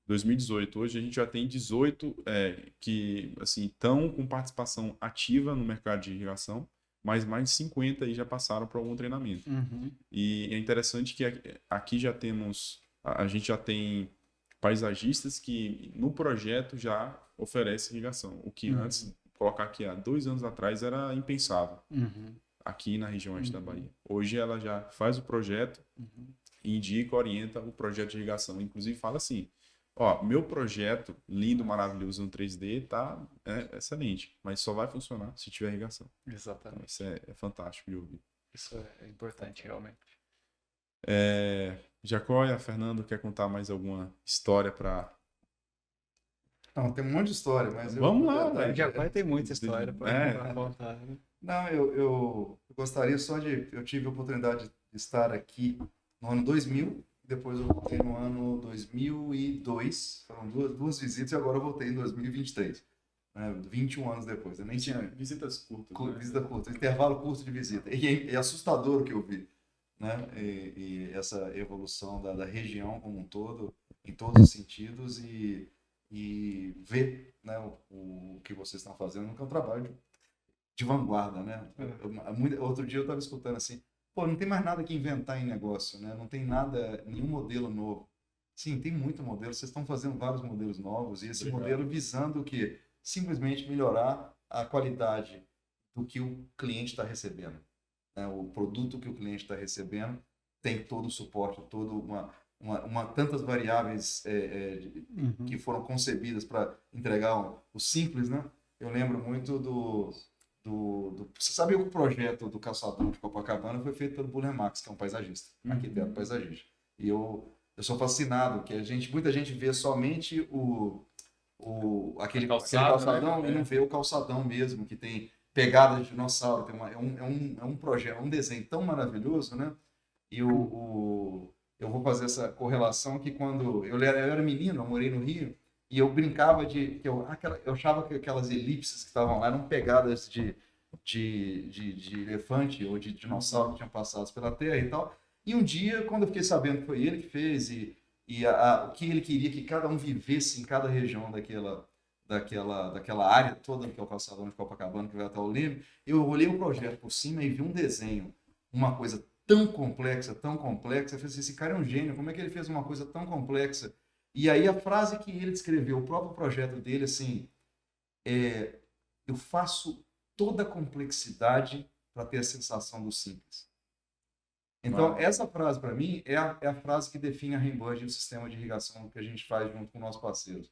2018. Hoje a gente já tem 18 que assim estão com participação ativa no mercado de irrigação, mas mais de 50 aí já passaram por algum treinamento. E é interessante que aqui a gente já tem paisagistas que no projeto já oferecem irrigação, o que antes, colocar aqui há 2 anos atrás, era impensável aqui na região oeste da Bahia. Hoje ela já faz o projeto, indica, orienta o projeto de irrigação, inclusive fala assim, meu projeto lindo, maravilhoso no 3D tá excelente, mas só vai funcionar se tiver irrigação. Exatamente. Então, isso é fantástico de ouvir. Isso é importante, realmente. Jacóia, Fernando, quer contar mais alguma história para... Não, tem um monte de história, mas... Vamos lá, velho. Jacóia tem muita história para contar. Né? Não, eu gostaria só eu tive a oportunidade de estar aqui no ano 2000, depois eu voltei no ano 2002, foram duas visitas e agora eu voltei em 2023, né, 21 anos depois. Eu nem tinha... Visitas curtas. Visita curta, intervalo curto de visita. E é assustador o que eu vi, né? E essa evolução da região como um todo, em todos os sentidos, e ver, né, o que vocês estão fazendo, que é um trabalho de vanguarda, né? Outro dia eu estava escutando assim, não tem mais nada que inventar em negócio, né? Não tem nenhum modelo novo. Sim, tem muito modelo, vocês estão fazendo vários modelos novos, e esse modelo visando o quê? Simplesmente melhorar a qualidade do que o cliente está recebendo. Né? O produto que o cliente está recebendo tem todo o suporte, tantas variáveis que foram concebidas para entregar o simples, né? Eu lembro muito você sabe o projeto do calçadão de Copacabana foi feito pelo Buller Max, que é um paisagista, arquiteto paisagista. E eu sou fascinado que muita gente vê somente aquele calçadão, né? E não vê o calçadão mesmo, que tem pegada de dinossauro, é um projeto, um desenho tão maravilhoso, né? E eu vou fazer essa correlação que quando eu era menino, eu morei no Rio, e eu brincava eu achava que aquelas elipses que estavam lá eram pegadas de elefante ou de dinossauro que tinham passado pela Terra e tal. E um dia, quando eu fiquei sabendo que foi ele que fez o que ele queria que cada um vivesse em cada região daquela área toda que é o calçadão de Copacabana, que vai até o Leme, eu olhei o projeto por cima e vi um desenho, uma coisa tão complexa, eu falei assim, esse cara é um gênio, como é que ele fez uma coisa tão complexa? E aí a frase que ele descreveu, o próprio projeto dele, assim, eu faço toda a complexidade para ter a sensação do simples. Então, essa frase, para mim, é a frase que define a Rainbird e o sistema de irrigação que a gente faz junto com nossos parceiros.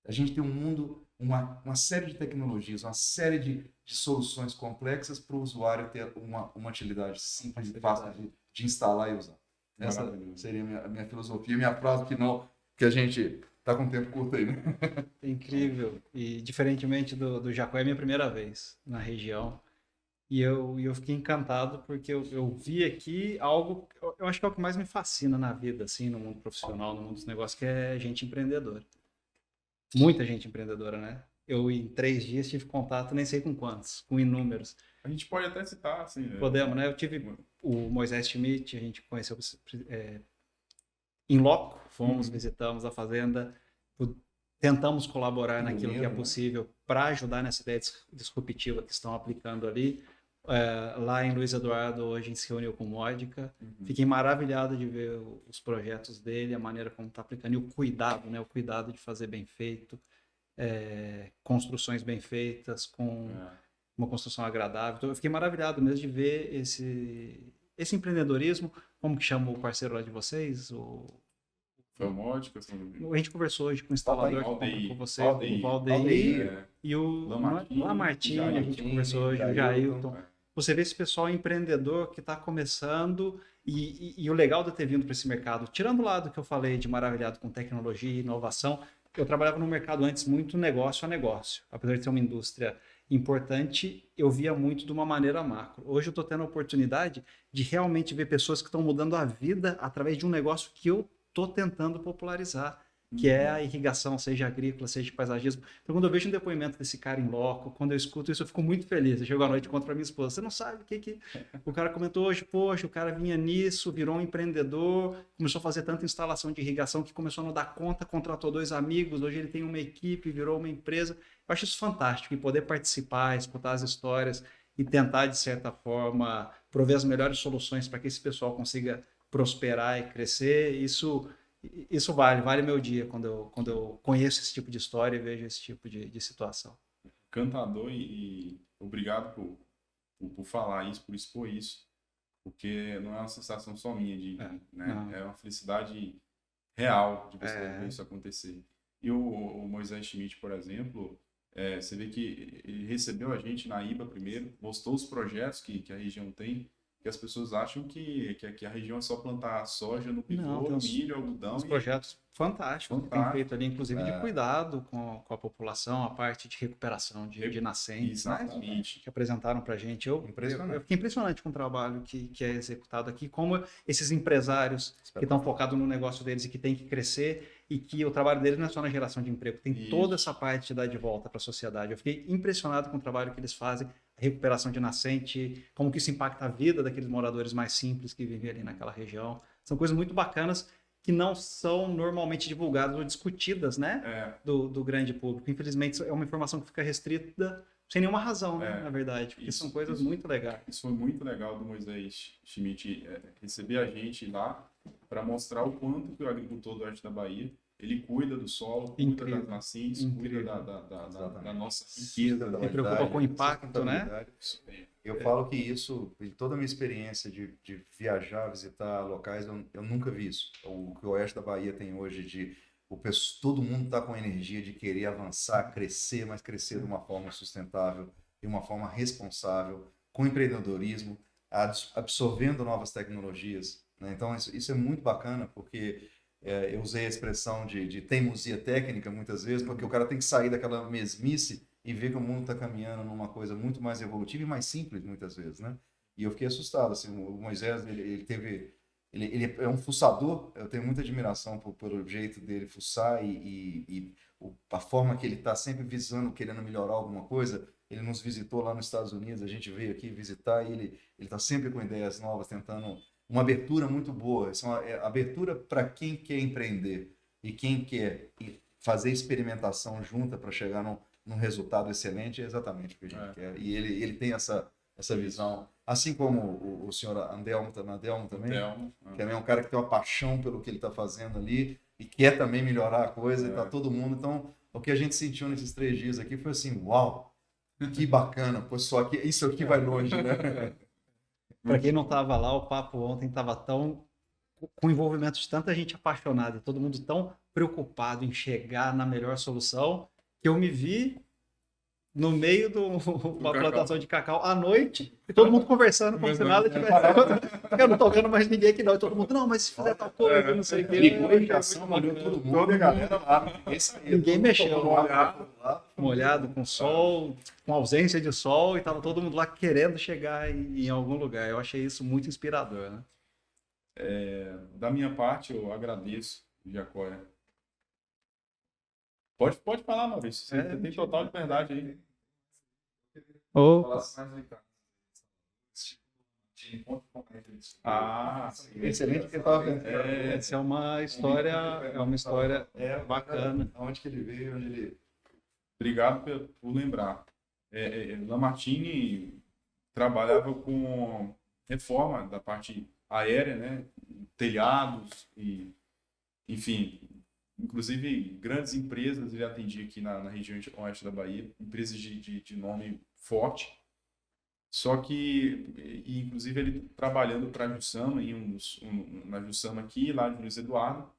A gente tem um mundo, uma série de tecnologias, uma série de soluções complexas para o usuário ter uma utilidade simples e fácil de instalar e usar. Essa seria a minha filosofia, a minha frase final, que a gente está com um tempo curto aí, né? É incrível. E diferentemente do Jacó, é minha primeira vez na região. E eu fiquei encantado porque eu vi aqui algo, eu acho que é o que mais me fascina na vida, assim, no mundo profissional, no mundo dos negócios, que é gente empreendedora. Muita gente empreendedora, né? Eu, em 3 dias, tive contato, nem sei com quantos, com inúmeros. A gente pode até citar, assim. Podemos, né? Eu tive o Moisés Schmidt, a gente conheceu em loco, fomos, visitamos a fazenda, tentamos colaborar naquilo que é possível para ajudar nessa ideia disruptiva que estão aplicando ali. Lá em Luiz Eduardo, hoje a gente se reuniu com o Módica. Fiquei maravilhado de ver os projetos dele, a maneira como está aplicando e o cuidado, né? O cuidado de fazer bem feito, construções bem feitas, com uma construção agradável. Então, eu fiquei maravilhado mesmo de ver esse empreendedorismo. Como que chama o parceiro lá de vocês? Foi o Módica? A gente conversou hoje com o instalador com você, o Valdeir, e o Lamartine, a gente conversou hoje, o Jailton. Você vê esse pessoal empreendedor que está começando e o legal de eu ter vindo para esse mercado, tirando o lado que eu falei de maravilhado com tecnologia e inovação, eu trabalhava no mercado antes muito negócio a negócio. Apesar de ser uma indústria importante, eu via muito de uma maneira macro. Hoje eu estou tendo a oportunidade de realmente ver pessoas que estão mudando a vida através de um negócio que eu estou tentando popularizar, que é a irrigação, seja agrícola, seja de paisagismo. Então, quando eu vejo um depoimento desse cara em loco, quando eu escuto isso, eu fico muito feliz. Eu chego à noite e conto para minha esposa, você não sabe o que o cara comentou hoje, poxa, o cara vinha nisso, virou um empreendedor, começou a fazer tanta instalação de irrigação que começou a não dar conta, contratou 2 amigos, hoje ele tem uma equipe, virou uma empresa. Eu acho isso fantástico, e poder participar, escutar as histórias e tentar, de certa forma, prover as melhores soluções para que esse pessoal consiga prosperar e crescer. Isso vale meu dia quando eu conheço esse tipo de história e vejo esse tipo de situação. Encantador e obrigado por falar isso, por expor isso, porque não é uma sensação só minha, é uma felicidade real de você ver isso acontecer. E o Moisés Schmidt, por exemplo, você vê que ele recebeu a gente na IBA primeiro, mostrou os projetos que a região tem, que as pessoas acham que a região é só plantar soja no pivô, milho, algodão. Os projetos fantásticos que tem feito ali, inclusive de cuidado com a população, a parte de recuperação de nascentes, né, que apresentaram para a gente. Eu fiquei impressionante com o trabalho que é executado aqui, como esses empresários que estão focados no negócio deles e que têm que crescer, e que o trabalho deles não é só na geração de emprego, tem toda essa parte de dar de volta para a sociedade. Eu fiquei impressionado com o trabalho que eles fazem, a recuperação de nascente, como que isso impacta a vida daqueles moradores mais simples que vivem ali naquela região. São coisas muito bacanas que não são normalmente divulgadas ou discutidas, né, do grande público. Infelizmente, é uma informação que fica restrita sem nenhuma razão, né, na verdade, porque são coisas muito legais. Isso foi muito legal do Moisés Schmidt receber a gente lá para mostrar o quanto que o agricultor do oeste da Bahia ele cuida do solo, cuida das nascentes, cuida da nossa riqueza. Se preocupa com o impacto, né? Eu falo que isso, de toda a minha experiência de viajar, visitar locais, eu nunca vi isso. O que o oeste da Bahia tem hoje todo mundo está com energia de querer avançar, crescer, mas crescer de uma forma sustentável, de uma forma responsável, com empreendedorismo, absorvendo novas tecnologias, né? Então, isso é muito bacana, porque eu usei a expressão de teimosia técnica muitas vezes, porque o cara tem que sair daquela mesmice e ver que o mundo está caminhando numa coisa muito mais evolutiva e mais simples muitas vezes, né? E eu fiquei assustado, assim, o Moisés, ele é um fuçador, eu tenho muita admiração pelo jeito dele fuçar e a forma que ele está sempre visando, querendo melhorar alguma coisa. Ele nos visitou lá nos Estados Unidos, a gente veio aqui visitar e ele está sempre com ideias novas, tentando uma abertura muito boa. Isso é uma abertura para quem quer empreender e quem quer fazer experimentação junta para chegar num resultado excelente é exatamente o que a gente quer. E ele tem essa visão. Assim como o senhor Andelmo também, que também é um cara que tem uma paixão pelo que ele está fazendo ali e quer também melhorar a coisa, e tá todo mundo. Então, o que a gente sentiu nesses 3 dias aqui foi assim, uau, que bacana, pô, só que isso aqui vai longe, né? Para quem não estava lá, o papo ontem estava com o envolvimento de tanta gente apaixonada, todo mundo tão preocupado em chegar na melhor solução, que eu me vi no meio de uma plantação de cacau à noite, e todo mundo conversando como se nada tivesse. Eu não tô vendo mais ninguém aqui não, e todo mundo, não, mas se fizer tal coisa, não sei o que. Ligou a ligação, molhou todo mundo. Toda a galera lá. Ninguém mexeu. Molhado, com sol, com ausência de sol, e tava todo mundo lá querendo chegar em algum lugar. Eu achei isso muito inspirador, né? Da minha parte, eu agradeço, Jacóia. Pode falar, Maurício. Você tem total liberdade aí. Excelente que eu estava vendo. Essa é uma história bacana. Onde que ele veio, onde ele... Obrigado por lembrar. Lamartine trabalhava com reforma da parte aérea, né? Telhados e, enfim, inclusive grandes empresas ele atendia aqui na região oeste da Bahia, empresas de nome forte. Só que, inclusive, ele trabalhando para a Jussama, na Jussama aqui, lá de Luiz Eduardo,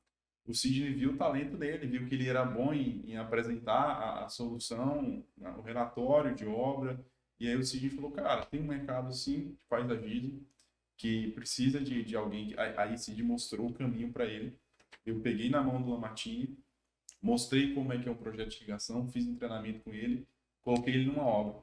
o Sidney viu o talento dele, viu que ele era bom em apresentar a solução, o relatório de obra, e aí o Sidney falou, cara, tem um mercado assim de paisagismo que precisa de alguém, aí o Sidney mostrou o caminho para ele. Eu peguei na mão do Lamartine, mostrei como é que é um projeto de irrigação, fiz um treinamento com ele, coloquei ele numa obra.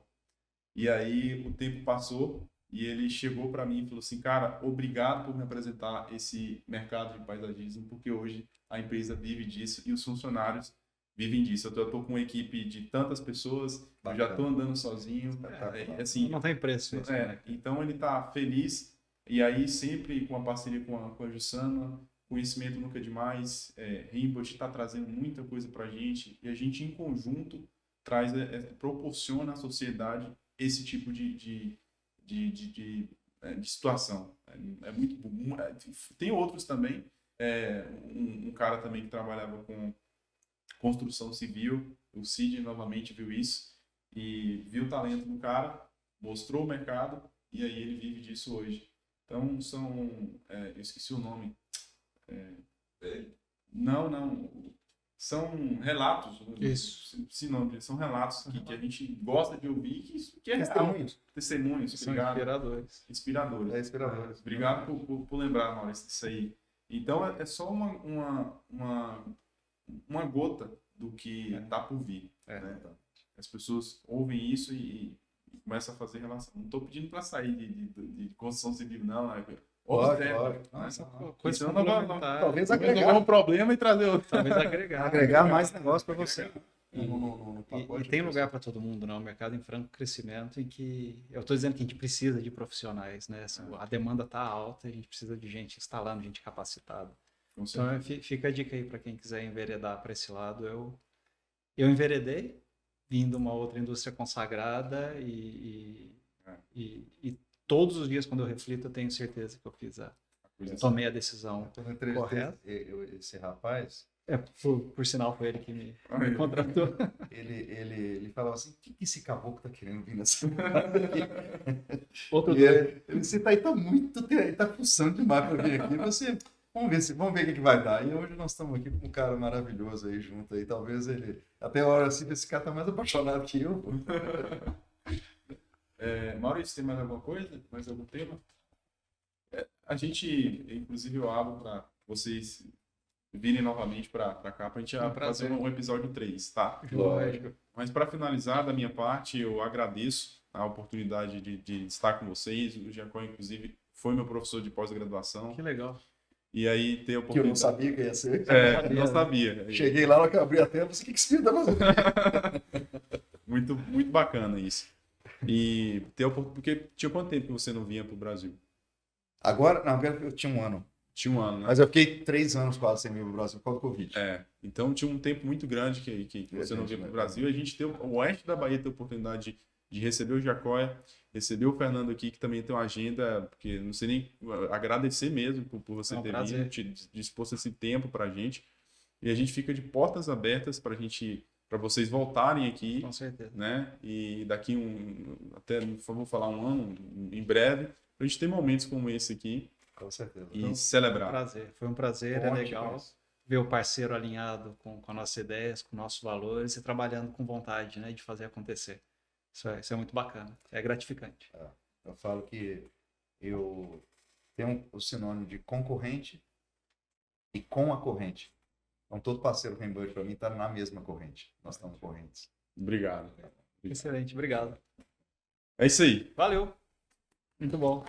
E aí o tempo passou e ele chegou para mim e falou assim, cara, obrigado por me apresentar esse mercado de paisagismo, porque hoje a empresa vive disso e os funcionários vivem disso. Eu estou com uma equipe de tantas pessoas, eu já estou andando sozinho. Assim, não tem preço isso. Né? Então ele está feliz e aí sempre com a parceria com a Jussama, conhecimento nunca é demais, Rimbold está trazendo muita coisa para a gente e a gente em conjunto proporciona à sociedade esse tipo de situação. É muito bom. Tem outros também. Um cara também que trabalhava com construção civil, o Cid novamente viu isso e viu o talento do cara, mostrou o mercado e aí ele vive disso hoje. Então eu esqueci o nome. São relatos. Isso. São relatos que a gente gosta de ouvir, que é real. Testemunhos. São Inspiradores. Inspiradores. Obrigado por lembrar, Maurício, disso aí. Então, é só uma gota do que está por vir. Né? As pessoas ouvem isso e começam a fazer relação. Não estou pedindo para sair de construção civil, não. Pode. Talvez agregar um problema e trazer outro. Talvez agregar. Agregar mais negócio para você. E tem lugar para todo mundo, né? Um mercado em franco crescimento em que eu estou dizendo que a gente precisa de profissionais, né? A demanda está alta, a gente precisa de gente instalando, gente capacitada. Então fica a dica aí para quem quiser enveredar para esse lado. Eu enveredei, vindo uma outra indústria consagrada e todos os dias quando eu reflito eu tenho certeza que eu tomei a decisão correta. Esse rapaz... Por sinal foi ele que me contratou. Ele falava assim, o que esse caboclo tá querendo vir nessa Outro dia. Você tá muito... Ele tá fuçando demais para vir aqui. Vamos ver o que vai dar. E hoje nós estamos aqui com um cara maravilhoso aí junto aí. Talvez ele... Até a hora assim, esse cara tá mais apaixonado que eu. Maurício, tem mais alguma coisa? Mais algum tema? A gente, inclusive, eu abro para vocês virem novamente para cá para a gente fazer um episódio 3, tá? Lógico. Mas para finalizar, da minha parte, eu agradeço a oportunidade de estar com vocês. O Jacó, inclusive, foi meu professor de pós-graduação. Que legal. E aí ter a oportunidade... Que eu não sabia que ia ser. Não sabia. Cheguei lá, na hora que eu abri a tela, eu falei, o que esse filho tá fazendo? Muito, muito bacana isso. E ter a oportunidade... Porque tinha quanto tempo que você não vinha para o Brasil? Agora eu tinha um ano. Tinha um ano, né? Mas eu fiquei 3 anos quase sem vir pro Brasil por causa do Covid. Então tinha um tempo muito grande que você não veio para o Brasil. A gente teve, o oeste da Bahia teve a oportunidade de receber o Jacóia, receber o Fernando aqui, que também tem uma agenda, porque não sei nem agradecer mesmo por você ter vindo, disposto esse tempo para a gente. E a gente fica de portas abertas para vocês voltarem aqui. Com certeza. Né? E daqui até vou falar um ano, em breve, para a gente ter momentos como esse aqui. Com certeza. E celebrar. Foi um prazer, é legal ver o parceiro alinhado com as nossas ideias, com nossos valores e trabalhando com vontade, né, de fazer acontecer. Isso é muito bacana, é gratificante. Eu falo que eu tenho o sinônimo de concorrente e com a corrente. Então, todo parceiro Rainbird para mim está na mesma corrente. Nós estamos correntes. Obrigado. Excelente, obrigado. É isso aí. Valeu. Muito bom.